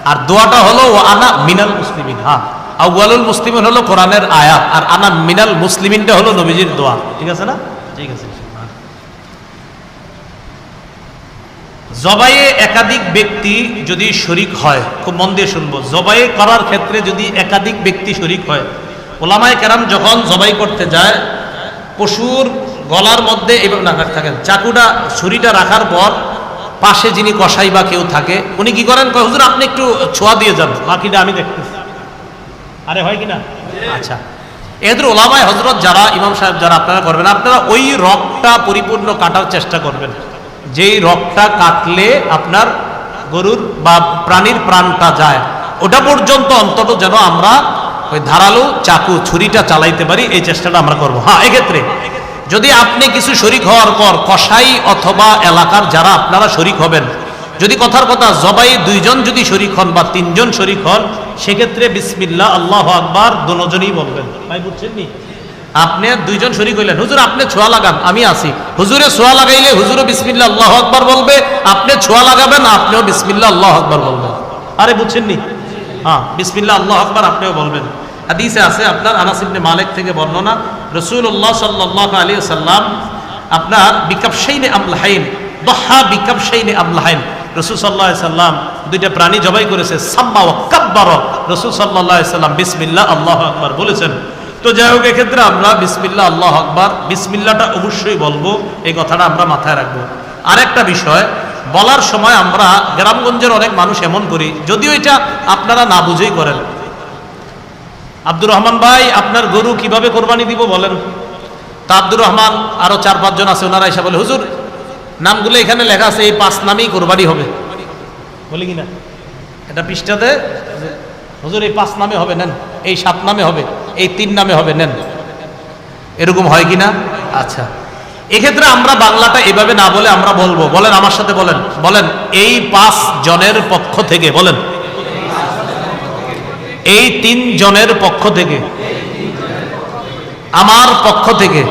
আর দোয়াটা হলো ওয়া আনা মিনাল মুসলিমিন। হ্যাঁ, আউয়ালুল মুসলিমিন হলো কোরআনের আয়াত, আর আনা মিনাল মুসলিমিনটা হলো নবীজির দোয়া। ঠিক আছে না? ঠিক আছে। জবাইয়ে একাধিক ব্যক্তি যদি শরীক হয়, খুব মন দিয়ে শুনবো, জবাই করার ক্ষেত্রে যদি একাধিক ব্যক্তি শরীক হয়, ওলামায়ে কেরাম যখন জবাই করতে যায়, পশুর গলার মধ্যে এভাবে না থাকেন, চাকুটা ছুরিটা রাখার পর পাশে যিনি কসাই বা কেউ থাকে, উনি কি করেন, হুজুর আপনি একটু ছোঁয়া দিয়ে যান, বাকিটা আমি দেখতেছি। আরে হয় কিনা? আচ্ছা, এদের ওলামায়ে হযরত যারা, ইমাম সাহেব যারা আপনারা করবেন, আপনারা ওই রগটা পরিপূর্ণ কাটার চেষ্টা করবেন, যেই রগটা কাটলে আপনার গরুর বা প্রাণীর প্রাণটা যায়, ওটা পর্যন্ত অন্তত যেন আমরা ওই ধারালো চাকু ছুরিটা চালাইতে পারি, এই চেষ্টাটা আমরা করব। হ্যাঁ, এক্ষেত্রে যদি আপনি কিছু শরীক হওয়ার পর কসাই অথবা এলাকার যারা আপনারা শরীক হবেন, যদি কথার কথা জবাই 2 জন যদি শরীক হন বা 3 জন শরীক হন, সেক্ষেত্রে বিসমিল্লাহ আল্লাহু আকবার দোনোজনই বলবেন। ভাই বুঝছেন নি? আপনি 2 জন শরীক হইলেন, হুজুর আপনি ছোঁয়া লাগান, আমি আছি, হুজুরে ছোঁয়া লাগাইলে হুজুরও বিসমিল্লাহ আল্লাহু আকবার বলবে, আপনি ছোঁয়া লাগাবেন, আপনিও বিসমিল্লাহ আল্লাহু আকবার বলবেন। আরে বুঝছেন নি? হ্যাঁ, বিসমিল্লাহ আল্লাহু আকবার আপনিও বলবেন। হাদিসে আছে আপনার আনাস ইবনে মালিক থেকে বর্ণনা, রাসূলুল্লাহ সাল্লাল্লাহু আলাইহি ওয়াসাল্লাম আপনার বিকাবশাইনে আমলাহাইন, দহা বিকাবশাইনে আমলাহাইন, রাসূল সাল্লাল্লাহু আলাইহি ওয়াসাল্লাম 2টা প্রাণী জবাই করেছে, সাম্মা ওয়া কাব্বারা, রাসূল সাল্লাল্লাহু আলাইহি ওয়াসাল্লাম বিসমিল্লাহ আল্লাহু আকবার বলেছেন। তো যাই হোক, এক্ষেত্রে আমরা বিসমিল্লাহ আল্লাহু আকবার, বিসমিল্লাহটা অবশ্যই বলবো, এই কথাটা আমরা মাথায় রাখবো। আরেকটা বিষয়, বলার সময় আমরা গ্রামগঞ্জের অনেক মানুষ এমন করি, যদিও এটা আপনারা না বুঝেই করেন, আব্দুর রহমান ভাই আপনার গরু কিভাবে কোরবানি দিব বলেন। তা আব্দুর রহমান আরো 4-5 জন আছে, ওনারা এসে বলে, হুজুর নামগুলো এখানে লেখা আছে, এই 5 নামেই কোরবানি হবে, বলি কিনা এটা পৃষ্ঠাতে, হুজুর এই 5 নামে হবে, নেন, এই 7 নামে হবে, এই 3 নামে হবে, নেন, এরকম হয় কিনা? আচ্ছা, এক্ষেত্রে আমরা বাংলাটা এভাবে না বলে আমরা বলবো, বলেন আমার সাথে বলেন, বলেন এই 5 জনের পক্ষ থেকে, বলেন এই 3 জনের পক্ষ থেকে, আমার পক্ষ থেকে,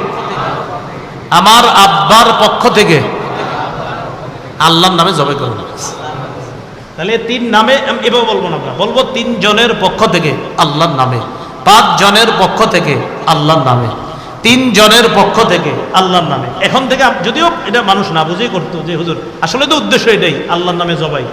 আমার আব্বার পক্ষ থেকে আল্লাহর নামে জবাই করব। তাহলে 3 নামে এভাবে বলবো না, আমরা বলবো 3 জনের পক্ষ থেকে আল্লাহর নামে, 5 জনের পক্ষ থেকে আল্লাহর নামে, 3 জনের পক্ষ থেকে আল্লাহর নামে। এখন থেকে যদিও এটা মানুষ না বুঝেই করতো যে হুজুর আসলে তো উদ্দেশ্য এটাই আল্লাহর নামে জবাই,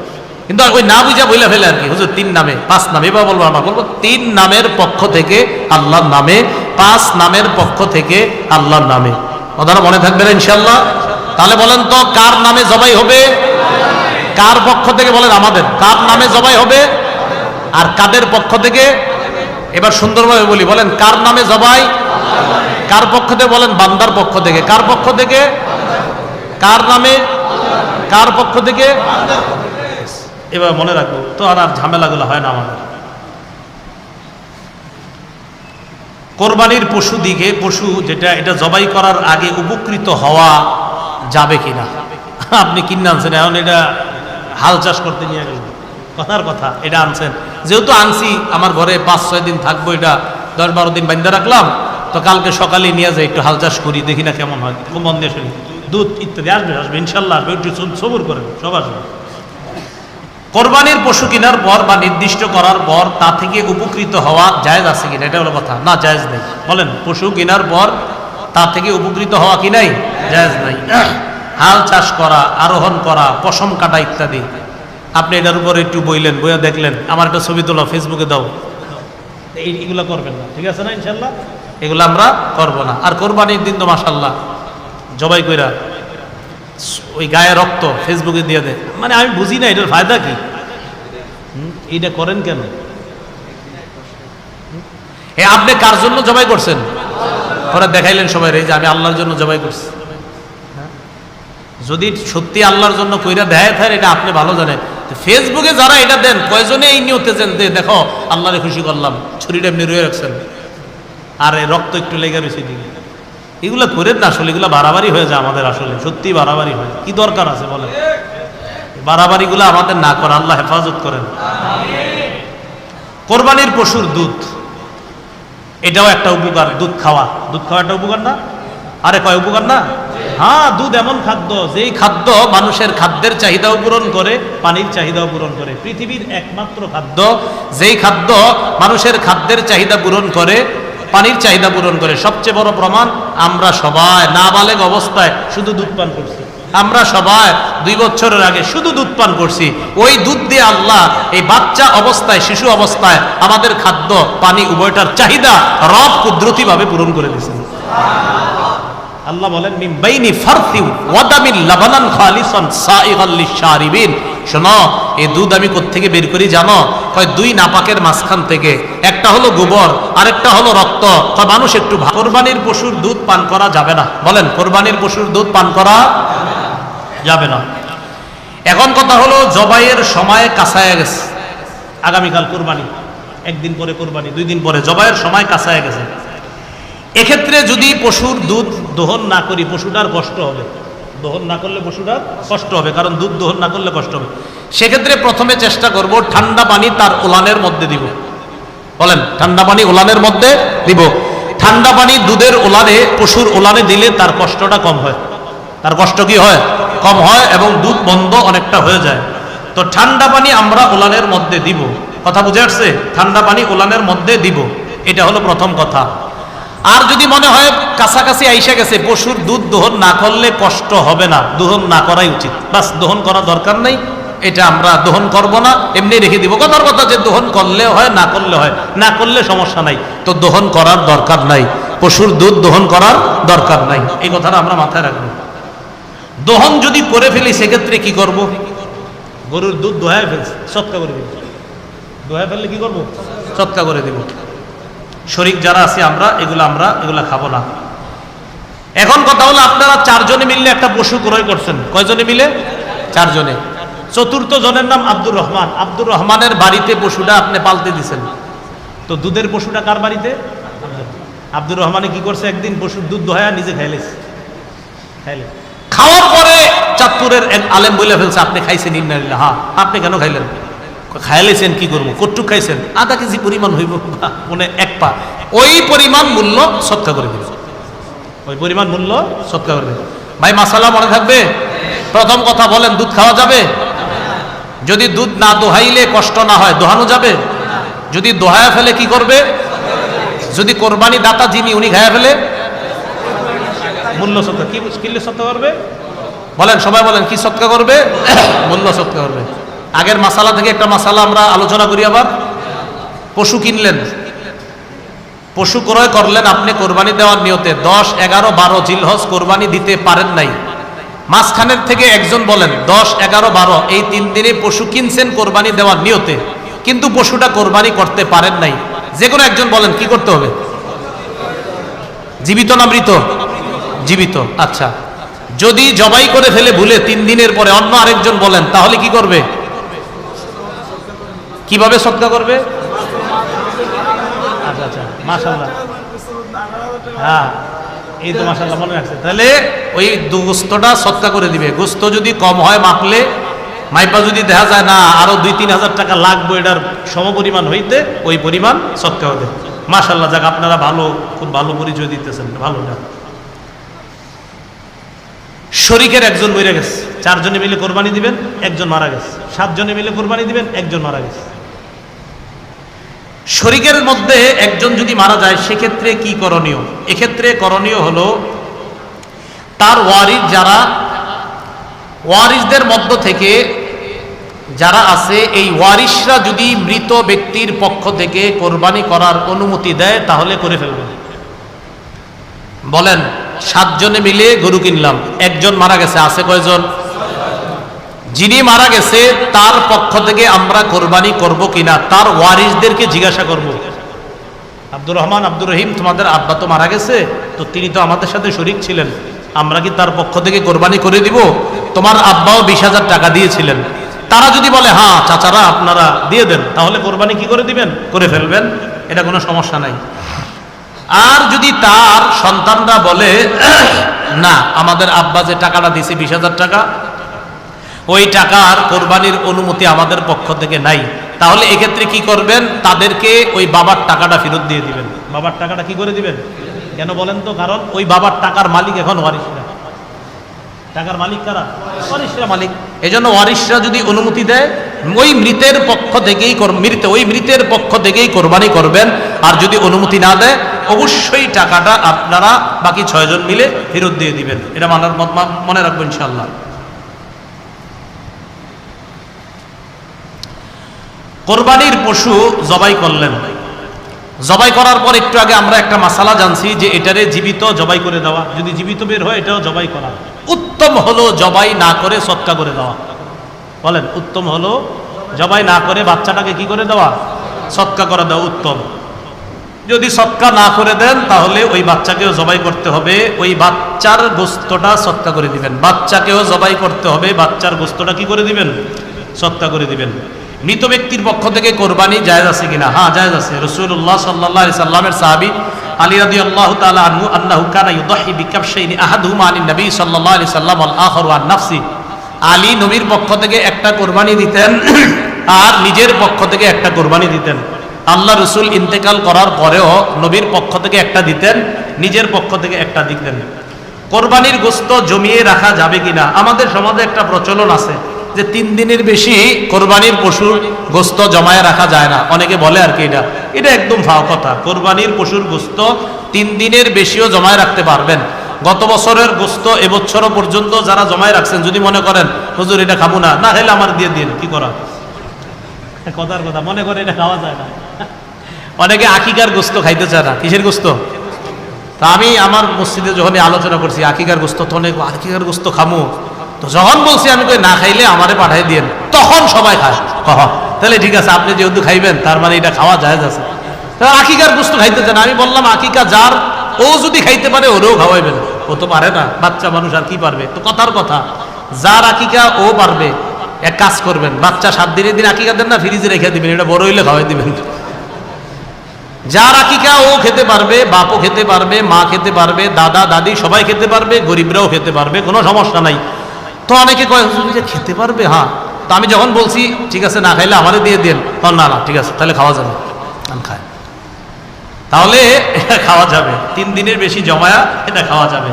কিন্তু ওই না বুঝা বইলা ফেলে আর কি, হুজুর 3 নামে 5 নামে এবার বলবো, আমরা বলবো 3 নামের পক্ষ থেকে আল্লাহর নামে, 5 নামের পক্ষ থেকে আল্লাহর নামে। কথাটা মনে থাকবে না ইনশাআল্লাহ? তাহলে বলেন তো কার নামে জবাই হবে? কার পক্ষ থেকে? বলেন আমাদের। কার নামে জবাই হবে আর কাদের পক্ষ থেকে? এবার সুন্দরভাবে বলি, বলেন কার নামে জবাই? কার পক্ষ থেকে? বলেন বান্দার পক্ষ থেকে। কার পক্ষ থেকে? কার নামে? কার পক্ষ থেকে? এবার মনে রাখবো তো, আর ঝামেলাগুলো হয় না আমাদের। কোরবানির পশু দিকে, পশু যেটা এটা জবাই করার আগে উপকৃত হওয়া যাবে কিনা? আপনি কিনে আনছেন, এখন এটা হাল চাষ করতে নিয়ে গেলেন, কথার কথা এটা আনছেন, যেহেতু আনছি আমার ঘরে 5-6 দিন থাকবো, এটা 10-12 দিন বান্ধা রাখলাম, তো কালকে সকালে নিয়ে যাই একটু হাল চাষ করি, দেখি না কেমন হয়, মন দিয়ে শুনি, দুধ ইত্যাদি আসবে ইনশাল্লাহ আসবে, একটু সবুর করেন, সব আসবে। কোরবানির পশু কেনার পর বা নির্দিষ্ট করার পর তা থেকে উপকৃত হওয়া জায়েজ আছে কিনা, এটা হলো কথা। না, জায়েজ নেই। বলেন পশু কেনার পর তা থেকে উপকৃত হওয়া কি নাই? জায়েজ নাই। হাল চাষ করা, আরোহণ করা, পশম কাটা ইত্যাদি, আপনি এটার উপর একটু বইলেন, বইয়া দেখলেন, আমার একটা ছবি তোলা ফেসবুকে দাও, এইগুলো করবেন না, ঠিক আছে না ইনশাল্লাহ? এগুলো আমরা করব না। আর কোরবানির দিন তো মাশাআল্লাহ জবাই কইরা ওই গায়ে রক্ত ফেসবুকে দিয়ে দেয়, মানে আমি বুঝি না এটার ফায়দা কি, এইটা করেন কেন? আপনি কার জন্য জবাই করছেন? পরে দেখাইলেন সবাই এই যে আমি আল্লাহর জন্য জবাই করছি। যদি সত্যি আল্লাহর জন্য কইরা দেয় থাকে, এটা আপনি ভালো জানেন। ফেসবুকে যারা এটা দেন, কয়জনে এই নিয়তে দেন, দেখো আল্লাহরে খুশি করলাম, ছুরিটা এমনি রয়ে রাখছেন আর এই রক্ত একটু লেগে রয়েছে দিকে, এগুলো করেন না। আসলে এগুলো বাড়াবাড়ি হয়ে যায় আমাদের, আসলে সত্যি বাড়াবাড়ি হয়। কি দরকার আছে বলেন? বাড়াবাড়িগুলো আমাদের না করা, আল্লাহ হেফাজত করেন। কোরবানির পশুর দুধ, এটাও একটা উপকার। দুধ খাওয়া একটা উপকার না? আরে কয় উপকার না? হ্যাঁ, দুধ এমন খাদ্য, যেই খাদ্য মানুষের খাদ্যের চাহিদাও পূরণ করে, পানির চাহিদাও পূরণ করে। পৃথিবীর একমাত্র খাদ্য যেই খাদ্য মানুষের খাদ্যের চাহিদা পূরণ করে, পানির চাহিদা পূরণ করে। সবচেয়ে বড় প্রমাণ, আমরা সবাই নাবালেগ অবস্থায় শুধু দুধ পান করছি। আমরা সবাই 2 বছরের আগে শুধু দুধ পান করছি। ওই দুধ দিয়ে আল্লাহ এই বাচ্চা অবস্থায়, শিশু অবস্থায় আমাদের খাদ্য পানি উভয়টার চাহিদা রব কুদরতিভাবে পূরণ করে দিয়েছেন। আল্লাহ বলেন মিন বাইনি ফারতি ওয়া দামিন লাবানান খালিসান সাইগাল লিশারিবিন। শোনো, এই দুধ আমি কোত্থেকে বের করি জানো? কয় 2 নাপাকের মাঝখান থেকে, একটা হলো গোবর, আরেকটা হলো রক্ত। কয় মানুষ একটু কোরবানির পশুর দুধ পান করা যাবে না। বলেন কোরবানির পশুর দুধ পান করা যাবে না। এখন কথা হলো, জবাইয়ের সময় কাছায় গেছে, আগামীকাল কোরবানি, 1 দিন পরে কোরবানি, 2 দিন পরে জবাইয়ের সময় কাছায় গেছে। এক্ষেত্রে যদি পশুর দুধ দহন না করি, পশুটার কষ্ট হবে। দহন না করলে পশুটার কষ্ট হবে, কারণ দুধ দহন না করলে কষ্ট হবে। সেক্ষেত্রে প্রথমে চেষ্টা করব ঠান্ডা পানি তার ওলানের মধ্যে দিব। বলেন ঠান্ডা পানি ওলানের মধ্যে দিব। ঠান্ডা পানি দুধের ওলানে, পশুর ওলানে দিলে তার কষ্টটা কম হয়। তার কষ্ট কি হয়? কম হয়, এবং দুধ বন্ধ অনেকটা হয়ে যায়। তো ঠান্ডা পানি আমরা ওলানের মধ্যে দিব। কথা বুঝে আসছে? ঠান্ডা পানি ওলানের মধ্যে দিব, এটা হলো প্রথম কথা। আর যদি মনে হয় কাছাকাছি আইসা গেছে, পশুর দুধ দহন না করলে কষ্ট হবে না, দহন না করাই উচিত, বাস দহন করা দরকার নাই, এটা আমরা দহন করব না, এমনি রেখে দিব। কথার কথা যে দহন করলে হয়, না করলে হয়, না করলে সমস্যা নাই, তো দহন করার দরকার নাই, পশুর দুধ দহন করার দরকার নাই, এই কথাটা আমরা মাথায় রাখবো। দহন যদি করে ফেলি, সেক্ষেত্রে কি করব? গরুর দুধ দোহায় ফেলছি, সৎকা করে দিব। দোহায় ফেললে কি করব? সৎকা করে দিব। শরীক যারা আছে আমরা এগুলা খাবো না। এখন কথা হলো, আপনারা 4 জনে মিললে একটা পশু ক্রয় করছেন। কয়জনে মিলে? 4 জনে। চতুর্থ জনের নাম আব্দুর রহমান। আব্দুর রহমানের বাড়িতে পশুটা আপনি পালতে দিছেন। তো দুধের পশুটা কার বাড়িতে? আব্দুর রহমানে কি করছে, একদিন পশুর দুধ দোহায়া নিজে খাইলেছে। খাইলেন। খাওয়ার পরে চাঁদপুরের এক আলেম বলে ফেলছে আপনি খাইছেন ইন্নালিল্লাহ। হ্যাঁ, আপনি কেন খাইলেন? খাইলেছেন কি করবো, কটুক খাইছেন? আধা কেজি পরিমাণ হইব, মানে এক পা, ওই পরিমাণ মূল্য সৎকা করে দিবে, ওই পরিমাণ মূল্য সৎকা করে দিবে। ভাই মাসালা মনে থাকবে? প্রথম কথা বলেন, দুধ খাওয়া যাবে? যদি দুধ না দোহাইলে কষ্ট না হয় দোহানো যাবে? যদি দোহায়া ফেলে কি করবে? যদি কোরবানি দাতা যিনি উনি খায়া ফেলে মূল্য সৎকা, কি কিনলে সৎকা করবে? বলেন সবাই বলেন, কি সৎকা করবে? মূল্য সৎকা করবে। আগের মাসালা থেকে একটা মাসালা আমরা আলোচনা করি আবার। পশু কিনলেন, পশু ক্রয় করলেন আপনি কোরবানি দেওয়ার নিয়তে, 10, 11, 12 জিলহজ কোরবানি দিতে পারেন নাই। মাঝখানের থেকে একজন বলেন 10, 11, 12 এই 3 দিনে পশু কিনছেন কোরবানি দেওয়ার নিয়তে, কিন্তু পশুটা কোরবানি করতে পারেন নাই। যে কোনো একজন বলেন কি করতে হবে? জীবিত না মৃত? জীবিত। আচ্ছা, যদি জবাই করে ফেলে ভুলে 3 দিনের পরে অন্য আরেকজন বলেন, তাহলে কি করবে? কিভাবে সদকা করবে? আচ্ছা আচ্ছা, মাশাআল্লাহ, হ্যাঁ এই তো মাশাআল্লাহ মনে রাখছে। তাহলে ওই গোস্তটা সদকা করে দিবে। গোস্ত যদি কম হয় মাপলে, মাইপা যদি দেখা যায় না আরো 2-3 হাজার টাকা লাগবে এটার সমপরিমাণ হইতে, ওই পরিমাণ সদকা হবে। মাশাআল্লাহ, যাক আপনারা ভালো, খুব ভালো পরিচয় দিতেছেন, ভালো। শরীকের একজন মরে গেছে, 4 জনে মিলে কোরবানি দিবেন, একজন মারা গেছে। 7 জনে মিলে কোরবানি দিবেন, একজন মারা গেছে। শরীকের মধ্যে একজন যদি মারা যায় সেক্ষেত্রে কি করণীয়? এক্ষেত্রে করণীয় হলো তার ওয়ারিস যারা, ওয়ারিসদের মধ্য থেকে যারা আছে এই ওয়ারিসরা যদি মৃত ব্যক্তির পক্ষ থেকে কোরবানি করার অনুমতি দেয় তাহলে করে ফেলবেন। বলেন 7 জনে মিলে গরু কিনলাম, একজন মারা গেছে, আছে কয়জন? যিনি মারা গেছে তার পক্ষ থেকে আমরা কোরবানি করব কিনা তার ওয়ারিসদেরকে জিজ্ঞাসা করব। আব্দুর রহমান, আব্দুর রহিম, তোমাদের আব্বা তো মারা গেছে, তো তিনি তো আমাদের সাথে শরীক ছিলেন, আমরা কি তার পক্ষ থেকে কোরবানি করে দিব? তোমার আব্বাও 20,000 টাকা দিয়েছিলেন। তারা যদি বলে হ্যাঁ চাচারা আপনারা দিয়ে দেন, তাহলে কোরবানি কি করে দিবেন? করে ফেলবেন, এটা কোনো সমস্যা নাই। আর যদি তার সন্তানরা বলে না আমাদের আব্বা যে টাকাটা দিয়েছে 20,000 টাকা, ওই টাকার কোরবানির অনুমতি আমাদের পক্ষ থেকে নাই, তাহলে এক্ষেত্রে কি করবেন? তাদেরকে ওই বাবার টাকাটা ফেরত দিয়ে দিবেন। বাবার টাকাটা কি করে দিবেন? কেন বলেন তো? কারণ ওই বাবার টাকার মালিক এখন ওয়ারিসরা। টাকার মালিক কারা? ওয়ারিসরা মালিক। এজন্য ওয়ারিসরা যদি অনুমতি দেয় ওই মৃতের পক্ষ থেকেই ওই মৃতের পক্ষ থেকেই কোরবানি করবেন। আর যদি অনুমতি না দেয় অবশ্যই টাকাটা আপনারা বাকি 6 জন মিলে ফেরত দিয়ে দিবেন। এটা মনে রাখবেন ইনশাআল্লাহ। কোরবানির পশু জবাই করলেন, জবাই করার পর একটু আগে আমরা একটা মাসালা জানছি যে এটারে জীবিত জবাই করে দেওয়া, যদি জীবিত বের হয় এটাও জবাই করা। উত্তম হলো জবাই না করে সৎকা করে দেওয়া। বলেন উত্তম হলো জবাই না করে বাচ্চাটাকে কি করে দেওয়া? সৎকা করে দেওয়া উত্তম। যদি সৎকা না করে দেন তাহলে ওই বাচ্চাকেও জবাই করতে হবে, ওই বাচ্চার গোস্তটা সৎকা করে দিবেন। বাচ্চাকেও জবাই করতে হবে, বাচ্চার গোস্তটা কি করে দিবেন? সৎকা করে দিবেন। মৃত ব্যক্তির পক্ষ থেকে কোরবানি জায়েজ আছে কিনা? হ্যাঁ জায়েজ আছে। রাসূলুল্লাহ সাল্লাল্লাহু আলাইহি সাল্লামের সাহাবী আলী রাদিয়াল্লাহু তাআলা আনহু আন্নাহু কানা ইউদাহি বিকাবশাইনি আহাদুহুমা আনিন নবী সাল্লাল্লাহু আলাইহি সাল্লাম ওয়াল আখারু আন নাফসি। আলী নবীর পক্ষ থেকে একটা কোরবানি দিতেন আর নিজের পক্ষ থেকে একটা কোরবানি দিতেন। আল্লাহ রাসূল ইন্তেকাল করার পরেও নবীর পক্ষ থেকে একটা দিতেন, নিজের পক্ষ থেকে একটা দিতেন। কোরবানির গোশত জমিয়ে রাখা যাবে কিনা? আমাদের সমাজে একটা প্রচলন আছে যে 3 দিনের বেশি কোরবানির পশুর গোশত জমায়ে রাখা যায় না। অনেকে বলে আর কি, এটা একদম ফাও কথা। কোরবানির পশুর গোশত 3 দিনের বেশিও জমায়ে রাখতে পারবেন। গত বছরের গোশত এবছরও পর্যন্ত যারা জমায়ে রাখছেন, যদি মনে করেন হুজুর এটা খাবো না, না খেলে আমার দিয়ে দিন, কি করা? কথার কথা, মনে করে এটা খাওয়া যায় না। অনেকে আকিকার গোশত খাইতে চায় না। কিসের গোশত? তা আমি আমার মসজিদে যখন আলোচনা করছি আকিকার গোশত, তো অনেক আকিকার গোশত খামু, তো যখন বলছি আমি কই না খাইলে আমারে পাঠাই দিয়েন, তখন সবাই খায়। তাহলে ঠিক আছে, আপনি যেহেতু খাইবেন তার মানে এটা খাওয়া জায়েজ আছে। আকিকার গোশত খাইতে চান, আমি বললাম আকিকা যার, ও যদি খাইতে পারে ওরেও খাওয়াইবেন। ও তো পারে না, বাচ্চা মানুষ আর কি পারবে? তো কথার কথা, যার আকিকা ও পারবে, এক কাজ করবেন, বাচ্চা 7 দিনের দিন আকিকা দেন না, ফ্রিজে রেখে দিবেন, এটা বড় হইলে খাওয়াই দিবেন। যার আকিকা ও খেতে পারবে, বাপও খেতে পারবে, মা খেতে পারবে, দাদা দাদি সবাই খেতে পারবে, গরিবরাও খেতে পারবে, কোনো সমস্যা নাই। তো অনেকে কয় হুজুর যে খেতে পারবে, হ্যাঁ। তো আমি যখন বলছি ঠিক আছে না খাইলে আমারে দিয়ে দেন, না না ঠিক আছে তাহলে খাওয়া যাবে, খায় তাহলে এটা খাওয়া যাবে, 3 দিনের বেশি জমায়া এটা খাওয়া যাবে।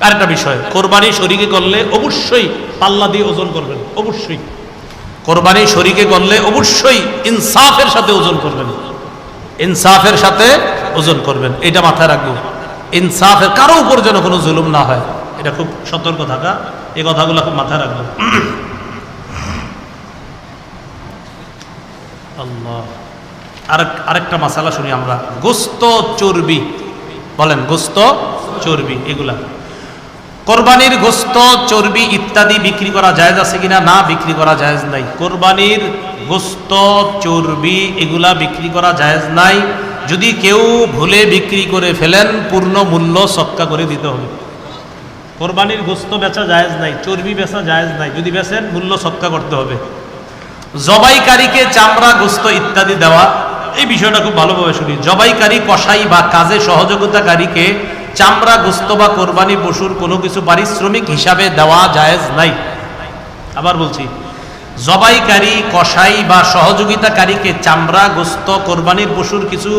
আরেকটা বিষয়, কোরবানি শরীকে করলে অবশ্যই পাল্লা দিয়ে ওজন করবেন, অবশ্যই কোরবানি শরীকে করলে অবশ্যই ইনসাফের সাথে ওজন করবেন, ইনসাফের সাথে ওজন করবেন, এটা মাথায় রাখবো। ইনসাফের কারো উপর যেন কোনো জুলুম না হয়, এটা খুব সতর্ক থাকা, এই কথাগুলো খুব মাথায় রাখবো। আল্লাহ, আরেকটা মাসালা শুনি আমরা, গোস্ত চর্বি, বলেন গোস্ত চর্বি, এগুলা কোরবানির গোস্ত চর্বি ইত্যাদি বিক্রি করা জায়েজ আছে কিনা? না, বিক্রি করা জায়েজ নাই। কোরবানির গোস্ত চর্বি এগুলা বিক্রি করা জায়েজ নাই। যদি কেউ ভুলে বিক্রি করে ফেলেন পূর্ণ মূল্য সদকা করে দিতে হবে। কোরবানির গোস্ত বেচা জায়েজ নাই, চর্বি বেচা জায়েজ নাই, যদি বেচেন মূল্য সদকা করতে হবে। জবাইকারীকে চামড়া গোস্ত ইত্যাদি দেওয়া, এই বিষয়টা খুব ভালোভাবে শুনি। জবাইকারী, কসাই বা কাজে সহযোগিতাকারীকে চামড়া গোস্ত বা কোরবানি পশুর কোনো কিছু পারিশ্রমিক হিসাবে দেওয়া জায়েজ নাই। আবার বলছি, জবাইকারী, কসাই বা সহযোগিতাকারীকে চামড়া গোস্ত কোরবানির পশুর কিছু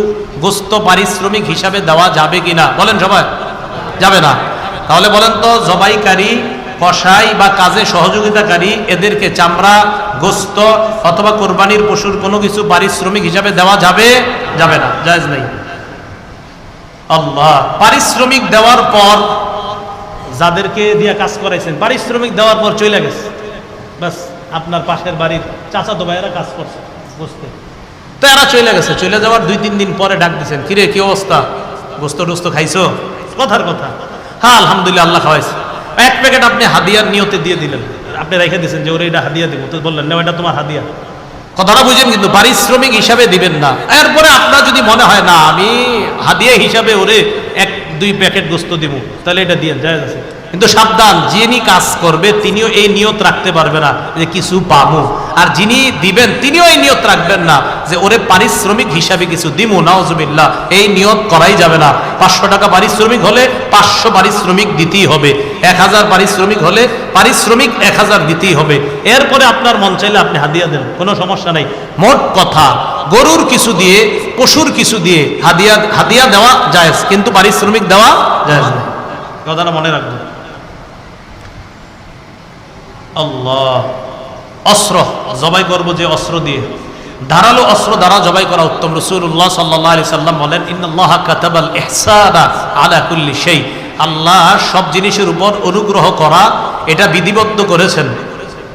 গোস্ত পারিশ্রমিক হিসাবে দেওয়া যাবে কিনা? বলেন সবাই, যাবে না। তাহলে বলেন তো, জবাইকারী, কসাই বা কাজে সহযোগিতাকারী এদেরকে চামড়া গোস্ত অথবা কোরবানির পশুর কোনো কিছু পারিশ্রমিক হিসাবে দেওয়া যাবে? যাবে না, জায়েজ নেই। আল্লাহ, পারিশ্রমিক দেওয়ার পর যাদেরকে দিয়ে কাজ করাইছেন, পারিশ্রমিক দেওয়ার পর চলে গেছে, বাস আপনার পাশের বাড়ির চাচাতো ভাইয়েরা কাজ করছে বুঝতে, তো এরা চলে গেছে, চলে যাওয়ার 2-3 দিন পরে ডাক দিচ্ছেন, কিরে কি অবস্থা, গোস্ত টোস্ত খাইছো? কথার কথা, হ্যাঁ আলহামদুলিল্লাহ আল্লাহ খাওয়াইছে। 1 প্যাকেট আপনি হাদিয়ার নিয়তে দিয়ে দিলেন, আপনি রেখে দিয়েছেন যে ওরে এটা হাদিয়া দিব, তো বললেন না এটা তোমার হাদিয়া। কথাটা বুঝেন, কিন্তু পারিশ্রমিক হিসাবে দিবেন না। এরপরে আপনার যদি মনে হয় না আমি হাদিয়া হিসাবে ওরে 1-2 প্যাকেট গোস্ত দিব, তাহলে এটা দিয়ে জায়েজ আছে। কিন্তু সাবধান, যিনি কাজ করবে তিনিও এই নিয়ত রাখতে পারবে না যে কিছু পাবো, আর যিনি দিবেন তিনিও এই নিয়ত রাখবেন না যে ওরে পারিশ্রমিক হিসাবে কিছু দিমু, নাউজুবিল্লাহ, এই নিয়ত করাই যাবে না। 500 টাকা পারিশ্রমিক হলে 500 পারিশ্রমিক দিতেই হবে, 1000 পারিশ্রমিক হলে পারিশ্রমিক 1000 দিতেই হবে। এরপরে আপনার মন চাইলে আপনি হাদিয়া দেন, কোনো সমস্যা নাই। মোট কথা, গরুর কিছু দিয়ে, পশুর কিছু দিয়ে হাদিয়া দেওয়া জায়েজ, কিন্তু পারিশ্রমিক দেওয়া জায়েজ না। কথাটা মনে রাখবেন। আল্লাহ, অস্ত্র জবাই করব যে অস্ত্র দিয়ে, ধারালো অস্ত্র দ্বারা জবাই করা উত্তম। রাসূলুল্লাহ সাল্লাল্লাহু আলাইহি সাল্লাম বলেন, ইন্নাল্লাহা কাতাবাল ইহসানা আলা কুল্লি শাই, আল্লাহ সব জিনিসের উপর অনুগ্রহ করা এটা বিধিবদ্ধ করেছেন,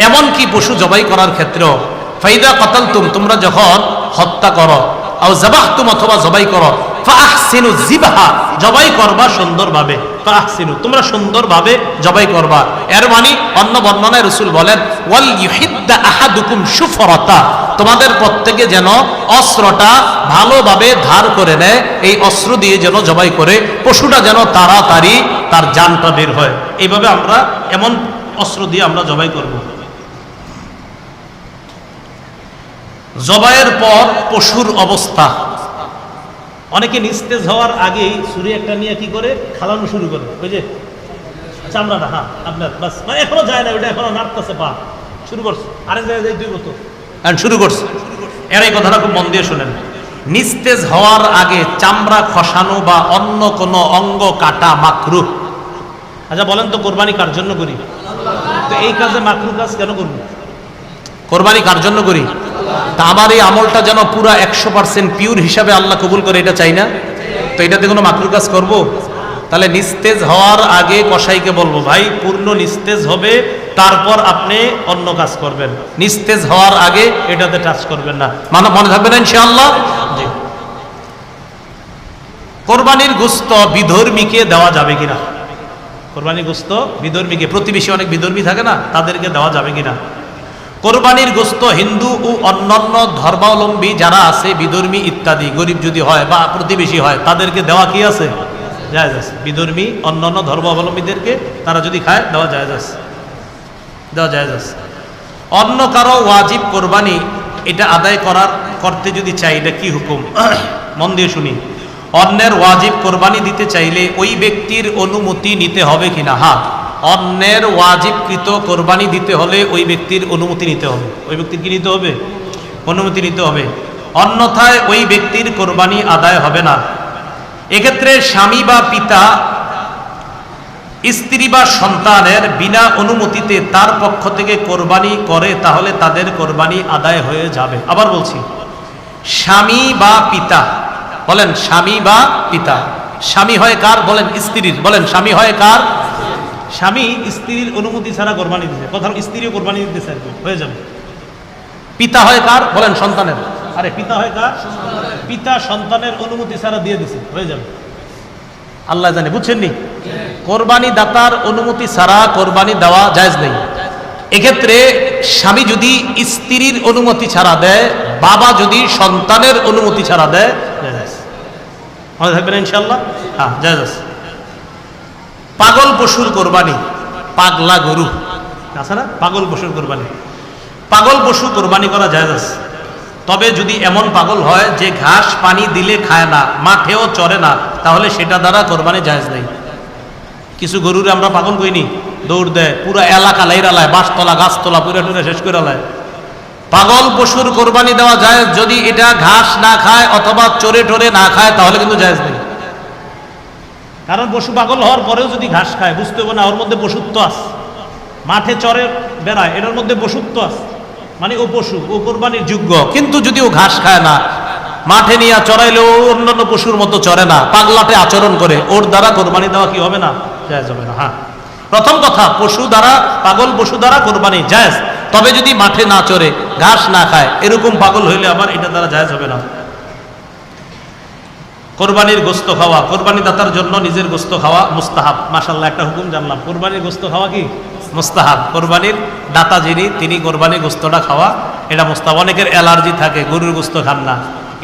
এমনকি পশু জবাই করার ক্ষেত্রেও। ফাইদা কাতালতুম, তোমরা যখন হত্যা করো, আও যাবাহতুম, অথবা জবাই করো, ফাহসিনু যিবহা, জবাই করবা সুন্দরভাবে, ফাহসিনু, তোমরা সুন্দরভাবে জবাই করবা। এর মানে অন্য বর্ণনায় রাসূল বলেন, ওয়াল ইউহিদ্দা আহাদুকুম শুফরাতা, তোমাদের প্রত্যেকে যেন অস্ত্রটা ভালোভাবে ধার করে নেয়, এই অস্ত্র দিয়ে যেন জবাই করে, পশুটা যেন তাড়াতাড়ি তার জানটা বের হয়। এইভাবে আমরা এমন অস্ত্র দিয়ে আমরা জবাই করব। জবাইয়ের পর পশুর অবস্থা, অনেকে নিস্তেজ হওয়ার আগেই ছুরি একটা নিয়ে কি করে খালানো শুরু করে, ওই যে চামড়াটা, হ্যাঁ আপনার বাস, মানে এখনো যায় না, ওটা এখনো নাড়তেছে, পা শুরু করছে, আরেক জায়গায় 2 বছর শুরু করছে। এর এই কথাটা খুব মন দিয়ে শোনেন, নিস্তেজ হওয়ার আগে চামড়া খসানো বা অন্য কোনো অঙ্গ কাটা মাকরুহ। আচ্ছা বলেন তো, কোরবানি কার জন্য করি? তো এই কাজে মাকরুহ কাজ কেন করবো? কোরবানি কার জন্য করি? তা আমার এই আমলটা যেন পুরা 100% পিওর হিসাবে আল্লাহ কবুল করে, এটা চাই না। তো এটাতে কোনো মাকরুহ কাজ করব? তাহলে নিস্তেজ হওয়ার আগে কসাইকে বলবো, ভাই পূর্ণ নিস্তেজ হবে, তারপর আপনি অন্য কাজ করবেন, নিস্তেজ হওয়ার আগে এটাতে টাচ করবেন না। মনে থাকবে না ইনশাআল্লাহ? জি। কোরবানির গোশত বিধর্মীকে দেওয়া যাবে কিনা? কোরবানির গোশত বিধর্মীকে, প্রতিবেশী অনেক বিধর্মী থাকে না, তাদেরকে দেওয়া যাবে কিনা? কোরবানির গোশত হিন্দু ও অন্যান্য ধর্মাবলম্বী যারা আছে, বিধর্মী ইত্যাদি, গরিব যদি হয় বা প্রতিবেশী হয়, তাদেরকে দেওয়া কি আছে? জায়েজ আছে। বিধর্মী অন্যান্য ধর্মাবলম্বীদেরকে তারা যদি খায়, দেওয়া জায়েজ আছে, দেওয়া জায়েজ আছে। অন্য কারো ওয়াজিব কোরবানি এটা আদায় করতে যদি চাই, এটা কি হুকুম? মন দিয়ে শুনি। অন্যের ওয়াজিব কোরবানি দিতে চাইলে ওই ব্যক্তির অনুমতি নিতে হবে কিনা? হ্যাঁ, অন্যের ওয়াজিবকৃত কোরবানি দিতে হলে ওই ব্যক্তির অনুমতি নিতে হবে। ওই ব্যক্তির কি নিতে হবে? অনুমতি নিতে হবে, অন্যথায় ওই ব্যক্তির কোরবানি আদায় হবে না। এক্ষেত্রে স্বামী বা পিতা স্ত্রী বা সন্তানের বিনা অনুমতিতে তার পক্ষ থেকে কোরবানি করে, তাহলে তাদের কোরবানি আদায় হয়ে যাবে। আবার বলছি, স্বামী বা পিতা, বলেন স্বামী বা পিতা। স্বামী হয় কার? বলেন স্ত্রীর। বলেন স্বামী হয় কার? স্বামী স্ত্রীর অনুমতি ছাড়া কোরবানি দিতে, কথা স্ত্রীও কোরবানি দিতে চাই, হয়ে যাবে। পিতা হয় কার? বলেন সন্তানের। আরে পিতা হয় কার? পিতা সন্তানের অনুমতি ছাড়া দিয়ে দিছে, হয়ে যাবে। আল্লাহ জানে, বুঝছেন নি? কোরবানি দাতার অনুমতি ছাড়া কোরবানি দেওয়া জায়েজ নেই। এক্ষেত্রে স্বামী যদি স্ত্রীর অনুমতি ছাড়া দেয়, বাবা যদি সন্তানের অনুমতি ছাড়া দেয়, জায়েজ। মনে থাকবেন ইনশাআল্লাহ? হ্যাঁ, জায়েজ। পাগল পশুর কোরবানি, পাগলা গরু আছে না, পাগল পশুর কোরবানি, পাগল পশু কোরবানি করা জায়েজ আছে। তবে যদি এমন পাগল হয় যে ঘাস পানি দিলে খায় না, মাঠেও চরে না, তাহলে সেটা দ্বারা কোরবানি জায়েজ নেই। কিছু গরুরে আমরা পাগল কইনি, দৌড় দেয়, পুরো এলাকা লাইরালায়, বাঁশতলা গাছতলা পুরো টুরে শেষ করে লায়। পাগল পশুর কোরবানি দেওয়া যায় যদি এটা ঘাস না খায় অথবা চরে টরে না খায়, তাহলে কিন্তু জায়েজ নেই। কারণ পশু পাগল হওয়ার পরেও যদি ঘাস খায়, বুঝতে হবে না ওর মধ্যে পশুত্ব আছে, মাঠে চরে বেড়ায়, এটার মধ্যে পশুত্ব আছে, মানে ও পশু, ও কোরবানির যোগ্য। কিন্তু যদি ও ঘাস খায় না, মাঠে নিয়ে চড়াইলেও অন্যান্য পশুর মতো চড়ে না, পাগলাটে আচরণ করে, ওর দ্বারা কোরবানি দেওয়া কি হবে না? জায়েজ হবে না। হ্যাঁ, প্রথম কথা, পশু দ্বারা, পাগল পশু দ্বারা কোরবানি জায়েজ। তবে যদি মাঠে না চড়ে, ঘাস না খায়, এরকম পাগল হইলে আবার এটা দ্বারা জায়েজ হবে না। কোরবানির গোস্ত খাওয়া, কোরবানি দাতার জন্য নিজের গোস্ত খাওয়া মুস্তাহাব। মাশাআল্লাহ, একটা হুকুম জানলাম, কোরবানির গোস্ত খাওয়া কি মুস্তাহাব। কোরবানির দাতা যিনি, তিনি কোরবানির গোস্তটা খাওয়া এটা মুস্তাহাব। অনেকের অ্যালার্জি থাকে, গরুর গোস্ত খান না,